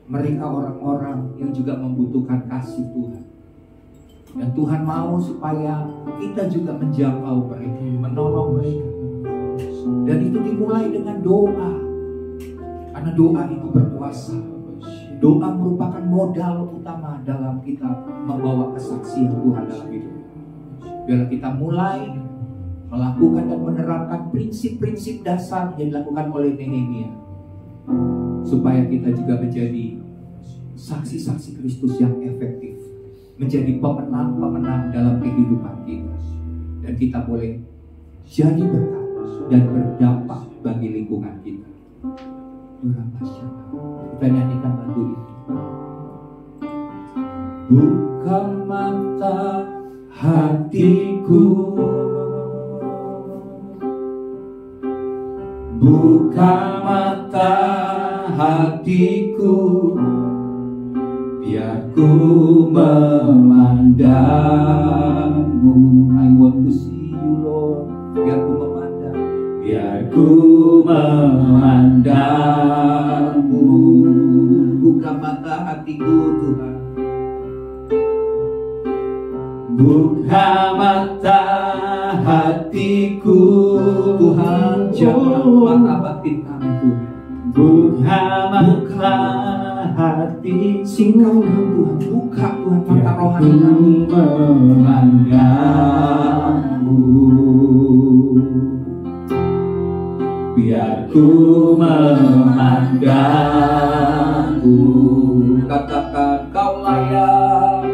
mereka orang-orang yang juga membutuhkan kasih Tuhan. Dan Tuhan mau supaya kita juga menjangkau mereka, menolong mereka. Dan itu dimulai dengan doa, karena doa itu berkuasa. Doa merupakan modal utama dalam kita membawa kesaksian Tuhan dalam hidup. Biarlah kita mulai melakukan dan menerapkan prinsip-prinsip dasar yang dilakukan oleh Nehemia, supaya kita juga menjadi saksi-saksi Kristus yang efektif, menjadi pemenang-pemenang dalam kehidupan kita, dan kita boleh jadi berkat dan berdampak bagi lingkungan kita. Kita nyanyikan lagu ini. Buka mata hatiku, buka mata hatiku, biar ku memandangmu. I want to see you, Lord. ku memandangmu. Buka mata hatiku Tuhan. Buka mata hatiku Tuhan, jangan mata batin kami Tuhan. Buka mata hatiku. Singkapkan Tuhan, buka Tuhan mata rohani kami. Memandangmu, biar ku memandangmu. Katakan kau layak,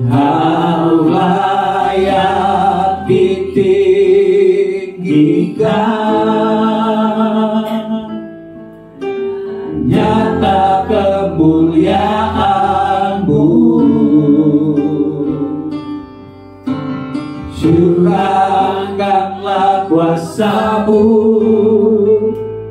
Kau layak ditinggikan, nyata kemuliaan-Mu, curahkanlah kuasa-Mu,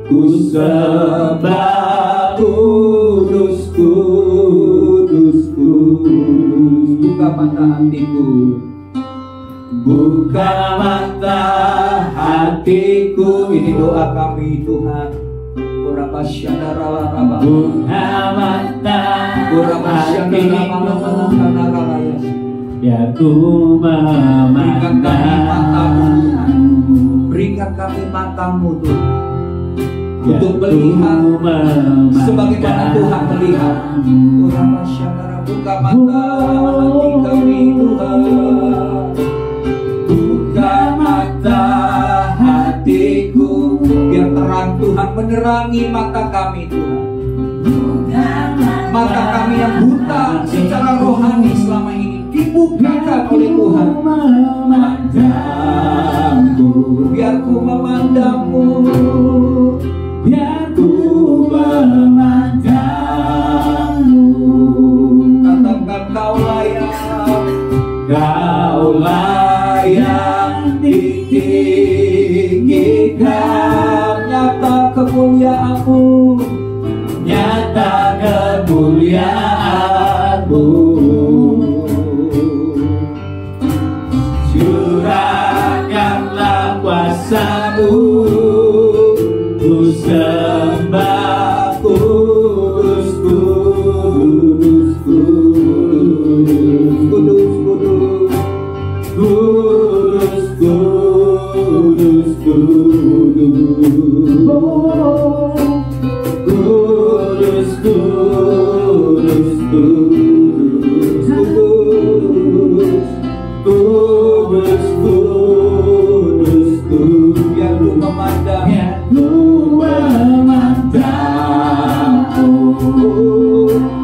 ku sembah kudus, kudus, kudus. buka mata hatiku. Buka mata hatiku. Ini doa kami Tuhan. Buka mata hatiku, biar ku Berikan kami matamu Tuhan. memandangmu, Berikan kami matamu Tuhan, biar untuk ku melihat sebagaimana Tuhan melihat. Buka mata hati kami Tuhan. Buka mata hatiku, Biar terang Tuhan menerangi mata kami Tuhan. Mata kami yang buta secara rohani selama ini dibukakan oleh Tuhan. memandangmu, Biar ku memandangmu. biar ku memandangmu. Katakan kau layak, Kau layak ditinggikan, nyata kemuliaan-Mu. nyata kemuliaan-Mu, curahkanlah kuasa-Mu, ku sembah kudus, kudus, kudus, Kudus, kudus. kudus, kudus, kudus, kudus, kudus, kudus, kudus, kudus, kudus. Biar ku memandang. Biar ku memandangmu,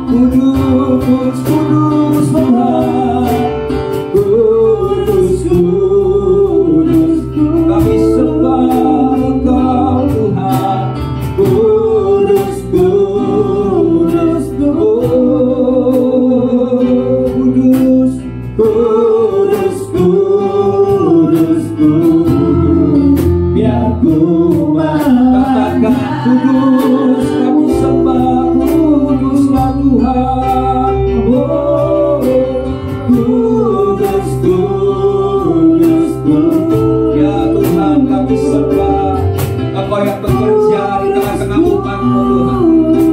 Kudus, kudus Tuhan. kudus, kudus, Kami sembah Engkau Tuhan. kudus, kudus, Kudus, kudus, kudus, kudus, biar ku katakan kudus, kami sembah kuduslah Tuhan. Oh, kudus, kudus, kudus. ya Tuhan kami sembah. Engkau yang bekerja di tengah-tengah umat-Mu Tuhan.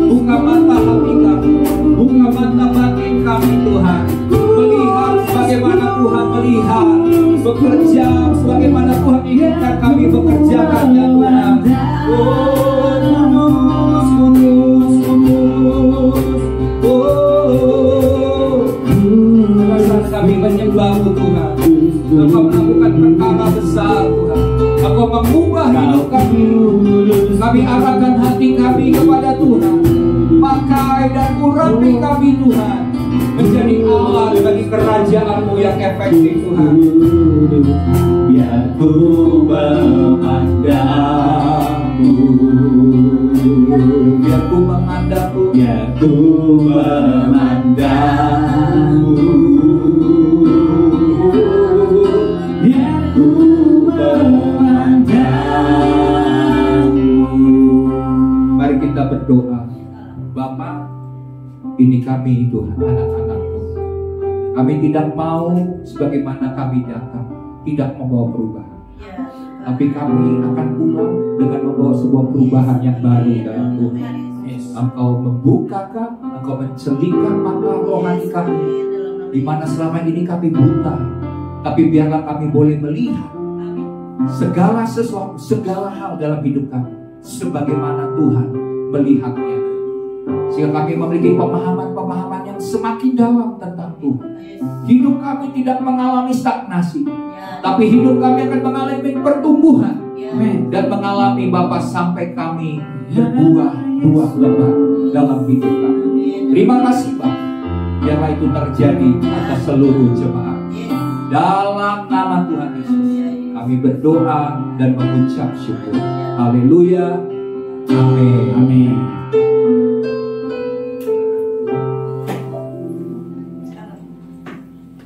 Buka mata hati kami, buka mata batin kami Tuhan. Melihat bagaimana Tuhan melihat, bekerja sebagaimana Tuhan inginkan kami bekerjakannya Tuhan. Oh, kudus, kudus, kudus. Oh, pada saat kami menyembah-Mu Tuhan, Engkau melakukan perkara besar Tuhan. Engkau mengubah hidup kami. Kami arahkan hati kami kepada Tuhan. Pakai dan urapi kami Tuhan, menjadi alat bagi kerajaan-Mu yang efektif Tuhan. Biar ku memandangmu, Biar ku memandang-Mu. biar ku memandangmu, biar ku memandangmu. Mari kita berdoa. Bapa, ini kami Tuhan, anak-anak-Mu. Kami tidak mau sebagaimana kami datang, tidak membawa perubahan. tapi kami akan pulang dengan membawa sebuah perubahan yang baru dalam Tuhan. Engkau membukakan, Engkau mencelingkan mata rohani kami, di mana selama ini kami buta, tapi biarlah kami boleh melihat segala sesuatu, segala hal dalam hidup kami sebagaimana Tuhan melihatnya, sehingga kami memiliki pemahaman-pemahaman yang semakin dalam tentang Tuhan. Hidup kami tidak mengalami stagnasi, tapi hidup kami akan mengalami pertumbuhan dan mengalami Bapa sampai kami berbuah lebat dalam hidup kami. Terima kasih Bapa, biarlah itu terjadi atas seluruh jemaat. Dalam nama Tuhan Yesus kami berdoa dan mengucap syukur. Haleluya. Amin. Amin.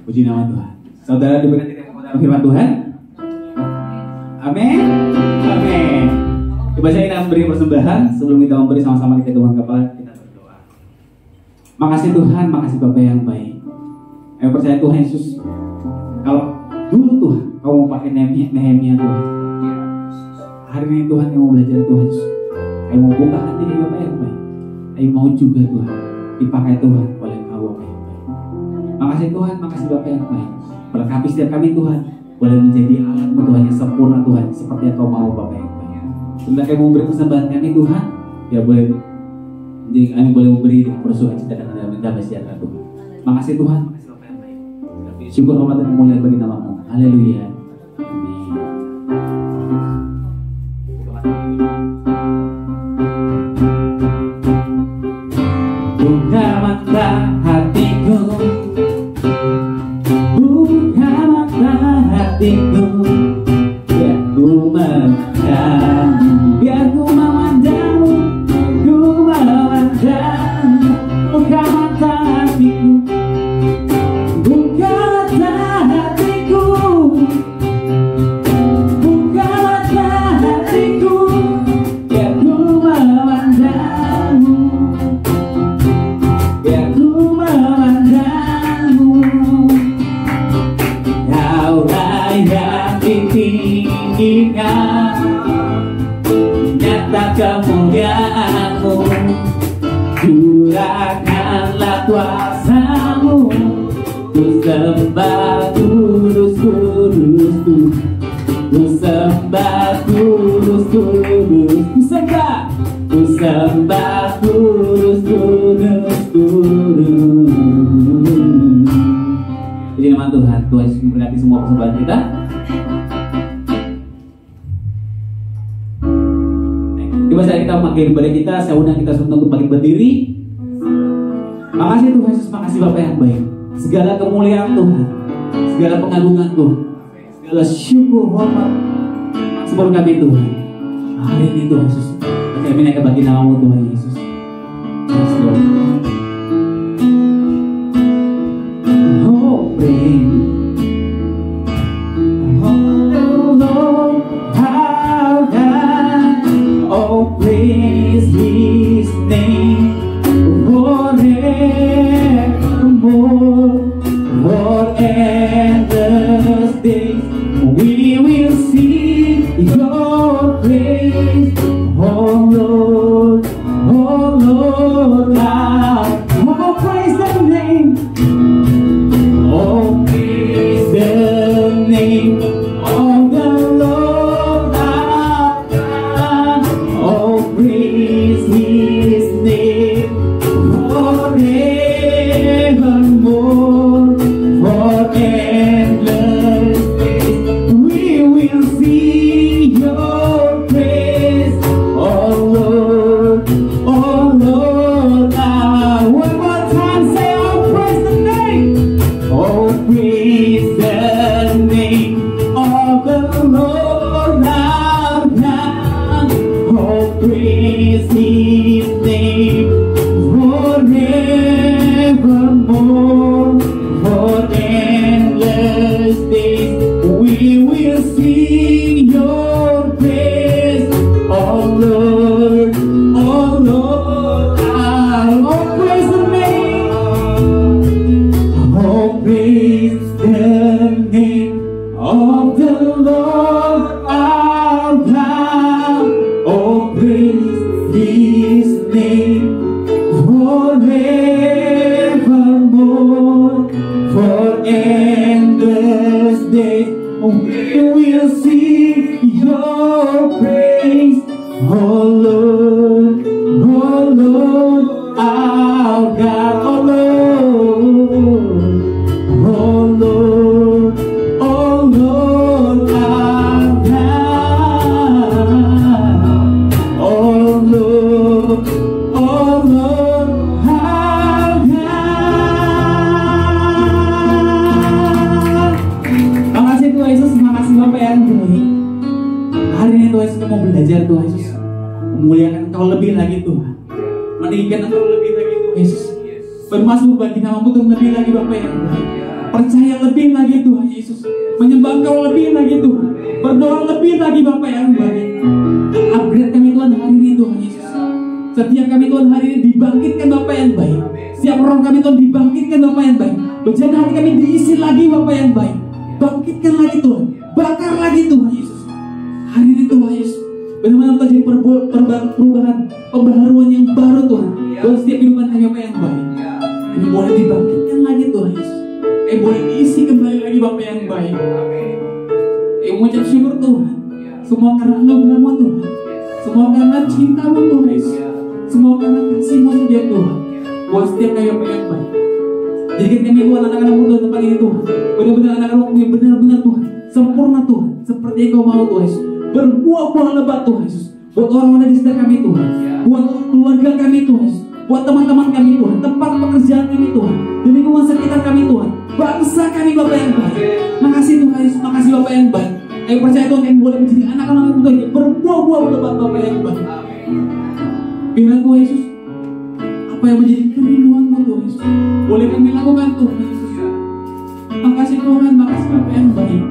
Puji nama Tuhan. Saudara diberkati dengan firman Tuhan. Amin. Amin. Coba saya kita memberi persembahan. Sebelum kita memberi sama-sama kita tuang kepala, kita berdoa. Makasih Tuhan, makasih Bapa yang baik. Saya percaya Tuhan Yesus, kalau dulu Tuhan kau mau pakai Nehemia Tuhan, hari ini Tuhan yang mau belajar Tuhan Yesus, Kau mau buka hati Bapa yang baik. Kau mau juga Tuhan dipakai Tuhan oleh Kau Bapa yang baik. Makasih Tuhan, makasih Bapa yang baik. Berkati setiap kami Tuhan, boleh menjadi alat-Mu Tuhan yang sempurna Tuhan, seperti yang Kau mau Bapa yang baik. Sebentar kami mau beri persembahan kami Tuhan, ya boleh, jadi kami boleh memberi bersukacita dan damai sejahtera Tuhan. Makasih Tuhan, makasih Bapa yang baik. Syukur hormat dan kemuliaan bagi nama-Mu. Haleluya. Amin. Buka mata hatiku, buka mata hatiku, biar ku memandangmu, biar ku memandangmu, ku memandangmu. Buka mata hatiku, buka mata hatiku, buka mata hatiku, biar ku memandangmu, biar ku memandangmu. Kaulah yang ditinggikan, nyata kemuliaan-Mu, curahkanlah kuasa-Mu. Ku sembah kudus, kudus, kudus. Ku sembah kudus, kudus. Ku sembah, ku sembah kudus, kudus, kudus. Jadi nama Tuhan, Tuhan Yesus memberkati semua persembahan kita. Coba saat kita memanggil ibadah kita, saya undang kita semua untuk bangkit berdiri. Makasih Tuhan Yesus, makasih Bapa yang baik. Segala kemuliaan Tuhan, segala pengagungan Tuhan, segala syukur hormat sebelum kami Tuhan. Hari ini Tuhan Yesus, kami naik bagi nama-Mu Tuhan Yesus. Yes, Lord. Oh, praise. Oh, praise His name forevermore. For endless days we will sing Your praise. Oh Lord, loud. Oh, praise the name. Oh, praise the name of the Lord our God. Oh, praise His name forevermore. For endless days we will sing Your praise. Oh Lord, now one more time say, oh, praise the name. Oh, praise the name of the Lord our God. Oh, praise His name forevermore. For endless days we will sing Your praise. Oh Lord, oh, praise the name. Oh, praise the name of the Lord our will sing your praise. Oh Lord, our God, oh Lord, our God, oh Lord, our God. Makasih Tuhan Yesus, makasih Bapak yang baik. Hari ini Tuhan Yesus, kita mau belajar Tuhan Yesus, memuliakan Engkau lebih lagi Tuhan, meninggikan Engkau lebih lagi Tuhan Yesus, bermasmur bagi nama-Mu Tuhan lebih lagi Bapak yang baik, percaya lebih lagi Tuhan Yesus, menyembah Engkau lebih lagi Tuhan, berdoa lebih lagi Bapak yang baik. Upgrade kami Tuhan hari ini Tuhan Yesus, setiap kami Tuhan hari ini dibangkitkan Bapak yang baik, setiap roh kami Tuhan dibangkitkan Bapak yang baik, menjadi hati kami diisi lagi Bapak yang baik, bangkitkan lagi Tuhan, bakar lagi Tuhan Yesus. Hari ini Tuhan Yesus, benar-benar terjadi perubahan, pembaharuan yang baru Tuhan, dalam setiap kehidupan kami Bapak yang baik. Kami boleh dibangkitkan lagi Tuhan Yesus, kami boleh diisi kembali lagi Bapak yang baik. Kami mengucap syukur Tuhan, semua karena anugerah-Mu Tuhan, semua karena cinta-Mu Tuhan Yesus, semua karena kasih-Mu saja Tuhan, buat setiap kami Bapak yang baik. Jadikan kami Tuhan anak-anak-Mu Tuhan tempat ini Tuhan, benar-benar anak-anak-Mu yang benar-benar Tuhan, sempurna Tuhan, seperti Engkau mau Tuhan Yesus, berbuah-buah lebat Tuhan Yesus, buat orang-orang di sekitar kami Tuhan, buat keluarga kami Tuhan Yesus, buat teman-teman kami Tuhan, tempat pekerjaan kami Tuhan, di lingkungan sekitar kami Tuhan, bangsa kami Bapak yang baik. Makasih Tuhan Yesus, makasih Bapak yang baik. Kami percaya Tuhan kami boleh menjadi anak-anak Tuhan yang berbuah-buah lebat Bapak yang baik. Biarlah Tuhan Yesus, apa yang menjadi kerinduan-Mu Tuhan Yesus, boleh kami lakukan Tuhan Yesus. Makasih Tuhan, makasih Bapak yang baik.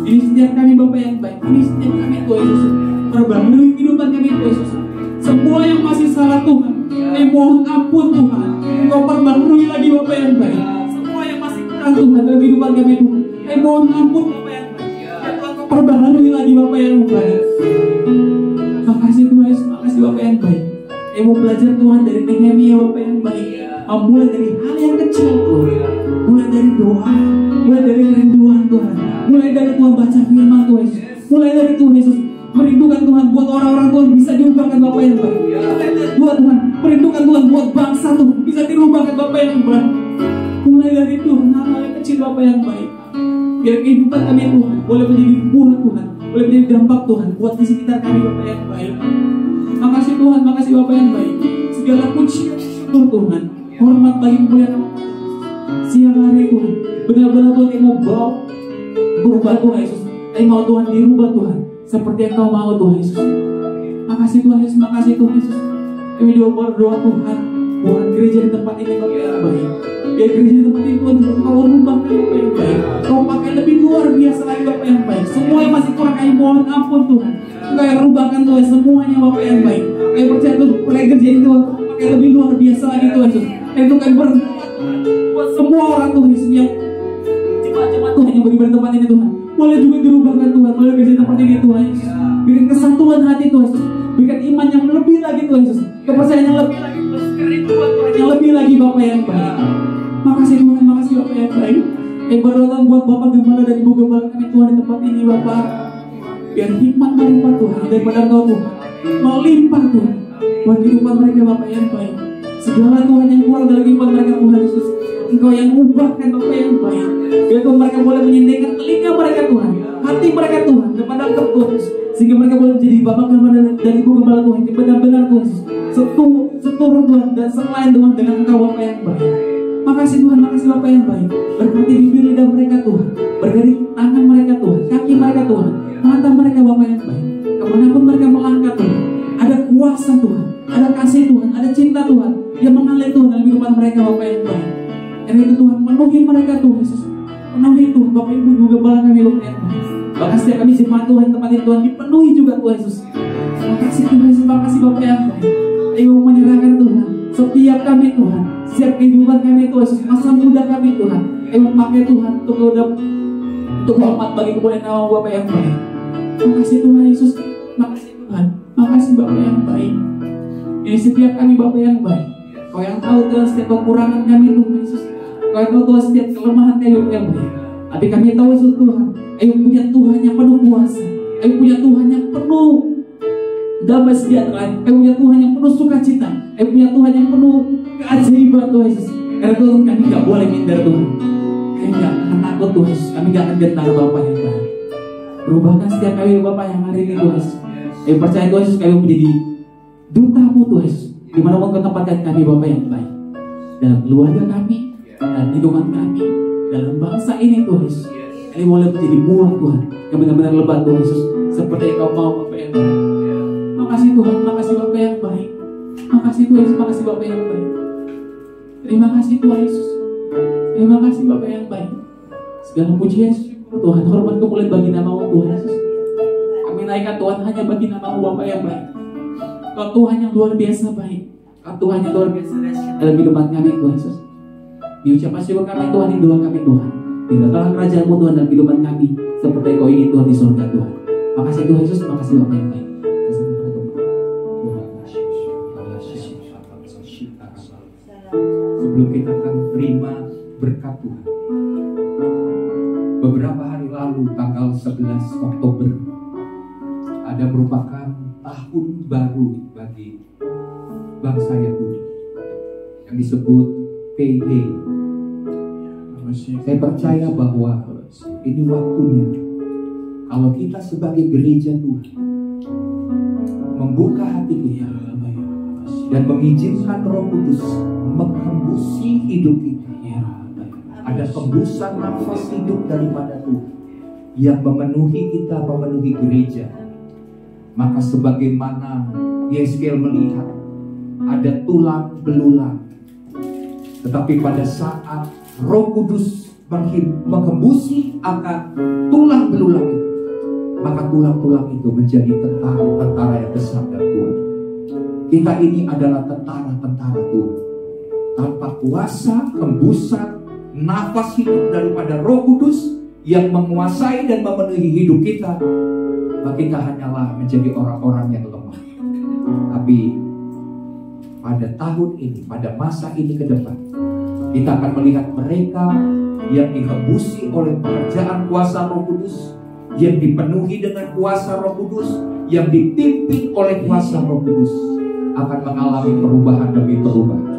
Ini setiap kami Bapak yang baik, ini setiap kami Tuhan Yesus, perbaharui kehidupan kami Tuhan Yesus. Semua yang masih salah Tuhan, kami mohon ampun Tuhan, Engkau perbaharui lagi Bapak yang baik. Semua yang masih kurang Tuhan dalam kehidupan kami Tuhan, kami mohon ampun Bapak yang baik. Engkau perbaharui lagi Bapak yang baik. Makasih Tuhan Yesus, makasih Bapak yang baik. Kami mau belajar Tuhan dari Nehemia Bapak yang baik, mulai dari hal yang kecil Tuhan, mulai dari doa, mulai dari kerinduan Tuhan, mulai dari Tuhan baca firman Tuhan Yesus, mulai dari Tuhan Yesus merindukan Tuhan buat orang-orang Tuhan bisa diubahkan Bapak yang baik, mulai dari Tuhan merindukan Tuhan buat bangsa Tuhan bisa dirubahkan Bapak yang baik, mulai dari Tuhan hal-hal yang kecil Bapak yang baik. Biar kehidupan kami Tuhan boleh menjadi buah Tuhan, boleh menjadi dampak Tuhan buat di sekitar kami Bapak yang baik. Makasih Tuhan, makasih Bapak yang baik. Segala puji dan syukur Tuhan, hormat bagi kemuliaan siang hari Tuhan. Benar-benar Tuhan yang mau bawa berubah Tuhan Yesus, yang mau Tuhan dirubah Tuhan seperti yang Kau mau Tuhan Yesus. Makasih Tuhan Yesus, makasih Tuhan Yesus. Kami berdoa Tuhan buat gereja di tempat ini Bapak yang baik. Biar gereja di tempat ini Tuhan Kau rubahkan Bapak yang baik, Kau pakai lebih luar biasa lagi Bapak yang baik. Semua yang masih kurang kami mohon ampun Tuhan, Kau yang rubahkan Tuhan semuanya Bapak yang baik. Kami percaya Tuhan mulai gereja ini Tuhan pakai lebih luar biasa lagi Tuhan Yesus. Dan Tuhan berdoa buat semua orang Tuhan Yesus yang jemaat-jemaat Tuhan yang beribadah tempat ini Tuhan, boleh juga dirubahkan Tuhan, boleh gereja tempat ini Tuhan Yesus. Berikan kesatuan hati Tuhan Yesus, berikan iman yang lebih lagi Tuhan Yesus, kepercayaan yang lebih lagi, kerinduan Tuhan yang lebih lagi Bapak yang baik. Makasih Tuhan, makasih Bapak yang baik. Berdoa buat Bapak Gembala dan Ibu Gembala kami Tuhan di tempat ini Bapak. Biar hikmat melimpah Tuhan daripada Engkau Tuhan, melimpah Tuhan buat kehidupan mereka Bapak yang baik. Segala Tuhan yang keluar dari kehidupan mereka Tuhan Yesus, Engkau yang ubahkan Bapak yang baik. Biar Tuhan mereka boleh menyintikkan telinga mereka Tuhan, hati mereka Tuhan kepada Engkau Tuhan Yesus, sehingga mereka boleh menjadi Bapak Gembala dan Ibu Gembala Tuhan yang benar-benar Tuhan Yesus seturut Tuhan dan selain Tuhan dengan Engkau Bapak yang baik. Makasih Tuhan, makasih Bapak yang baik. Berkati bibir lidah mereka Tuhan, berkati tangan mereka Tuhan, kaki mereka Tuhan, mata mereka Bapak yang baik. Kemanapun mereka melangkah Tuhan, ada kuasa Tuhan, ada kasih Tuhan, ada cinta Tuhan yang mengalir Tuhan dalam kehidupan mereka Bapak yang baik. Karena itu Tuhan penuhi mereka Tuhan Yesus, penuhi Tuhan Bapak Ibu juga Gembala kami Bapak yang baik. Bahkan setiap kami jemaat Tuhan tempat ini Tuhan dipenuhi juga Tuhan Yesus. Makasih Tuhan Yesus, makasih Bapak yang baik. Kami mau menyerahkan Tuhan setiap kami Tuhan, setiap kehidupan kami Tuhan Yesus, masa muda kami Tuhan. Kami memakai Tuhan untuk hormat bagi kemuliaan nama Bapak yang baik. Makasih Tuhan Yesus, makasih Tuhan, makasih Bapak yang baik. Ini setiap kami Bapak yang baik. Kau yang tahu Tuhan setiap kekurangan kami Tuhan Yesus. Kau yang tahu Tuhan setiap kelemahan kami Bapak yang baik. Tapi kami tahu Yesus Tuhan, ayo punya Tuhan yang penuh kuasa, ayo punya Tuhan yang penuh damai sejahtera, ayo punya Tuhan yang penuh sukacita, ayo punya Tuhan yang penuh keajaiban Tuhan Yesus. Karena Tuhan kami gak boleh minder Tuhan, kami gak akan takut Tuhan Yesus, kami gak akan gentar Bapa yang baik. Berubahkan setiap kami Bapa yang hari ini Tuhan Yesus. Ayo percaya Tuhan Yesus, kami menjadi duta-Mu Tuhan Yesus, dimanapun Kau tempatkan kami Bapa yang baik, dalam keluarga kami, dalam lingkungan kami, dalam bangsa ini Tuhan Yesus. Kami boleh menjadi buah Tuhan yang benar-benar lebat Tuhan Yesus, seperti yang Kau mau Bapa yang baik. Makasih Tuhan, makasih Bapa yang baik. Makasih Tuhan Yesus, makasih Bapa yang baik. Terima kasih Tuhan Yesus. Terima kasih Bapa yang baik. Segala pujian syukur Tuhan, hormat kemuliaan bagi nama-Mu Tuhan Yesus. Kami naikkan Tuhan hanya bagi nama-Mu Bapa yang baik. Kau Tuhan yang luar biasa baik. Kau Tuhan yang luar biasa dalam kehidupan kami Tuhan Yesus. Diucapkan syukur kami Tuhan, yang doa kami Tuhan. Tinggalkanlah kerajaan-Mu Tuhan dalam kehidupan kami, seperti Kau ingin Tuhan di surga Tuhan. Makasih Tuhan Yesus, makasih Bapa yang baik. Sebelum kita akan terima berkat Tuhan, beberapa hari lalu tanggal 11 Oktober ada merupakan tahun baru bagi bangsa Yahudi yang disebut PH. Saya percaya bahwa ini waktunya kalau kita sebagai gereja Tuhan membuka hati kita dan mengizinkan Roh Kudus menghembusi hidup kita. Ada hembusan nafas hidup daripada Tuhan yang memenuhi kita, memenuhi gereja. Maka sebagaimana Yeskiel melihat ada tulang belulang, tetapi pada saat Roh Kudus menghembusi akan tulang belulang itu, maka tulang-tulang itu menjadi tentara-tentara yang besar dan kuat. Kita ini adalah tentara-tentara Tuhan. Tanpa kuasa, hembusan, nafas hidup daripada Roh Kudus yang menguasai dan memenuhi hidup kita, maka kita hanyalah menjadi orang-orang yang lemah. Tapi pada tahun ini, pada masa ini ke depan, kita akan melihat mereka yang dihembusi oleh pekerjaan kuasa Roh Kudus, yang dipenuhi dengan kuasa Roh Kudus, yang dipimpin oleh kuasa Roh Kudus, akan mengalami perubahan demi perubahan.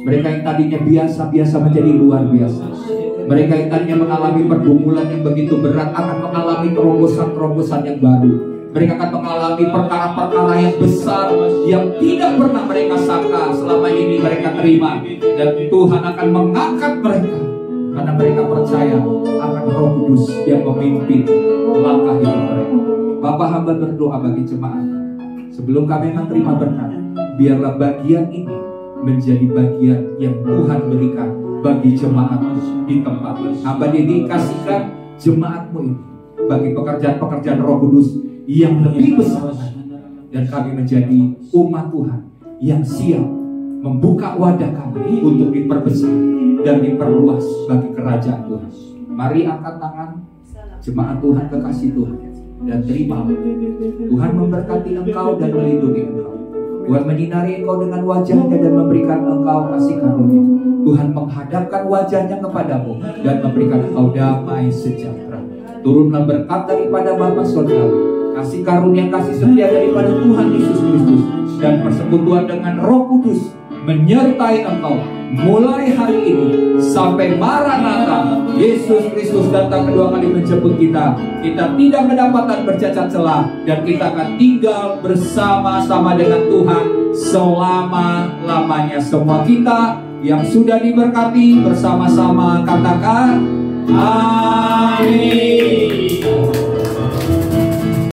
Mereka yang tadinya biasa-biasa menjadi luar biasa. Mereka yang tadinya mengalami pergumulan yang begitu berat akan mengalami terobosan-terobosan yang baru. Mereka akan mengalami perkara-perkara yang besar yang tidak pernah mereka sangka selama ini mereka terima. Dan Tuhan akan mengangkat mereka karena mereka percaya akan Roh Kudus yang memimpin langkah hidup mereka. Bapak hamba berdoa bagi jemaat. Sebelum kami menerima berkat, biarlah bagian ini menjadi bagian yang Tuhan berikan bagi jemaat di tempat. Hamba dedikasikan jemaatmu ini bagi pekerjaan-pekerjaan Roh Kudus yang lebih besar, dan kami menjadi umat Tuhan yang siap membuka wadah kami untuk diperbesar dan diperluas bagi kerajaan Tuhan. Mari angkat tangan jemaat Tuhan, kekasih Tuhan, dan terima. Tuhan memberkati engkau dan melindungi engkau. Tuhan menyinari engkau dengan wajahnya dan memberikan engkau kasih karunia. Tuhan menghadapkan wajahnya kepadamu dan memberikan engkau damai sejahtera. Turunlah berkat daripada Bapa Surgawi, kasih karunia, kasih setia daripada Tuhan Yesus Kristus, dan persekutuan dengan Roh Kudus menyertai engkau mulai hari ini sampai Maranatha, Yesus Kristus datang kedua kali menjemput kita. Kita tidak kedapatan bercacat celah, dan kita akan tinggal bersama-sama dengan Tuhan selama-lamanya. Semua kita yang sudah diberkati bersama-sama katakan amin.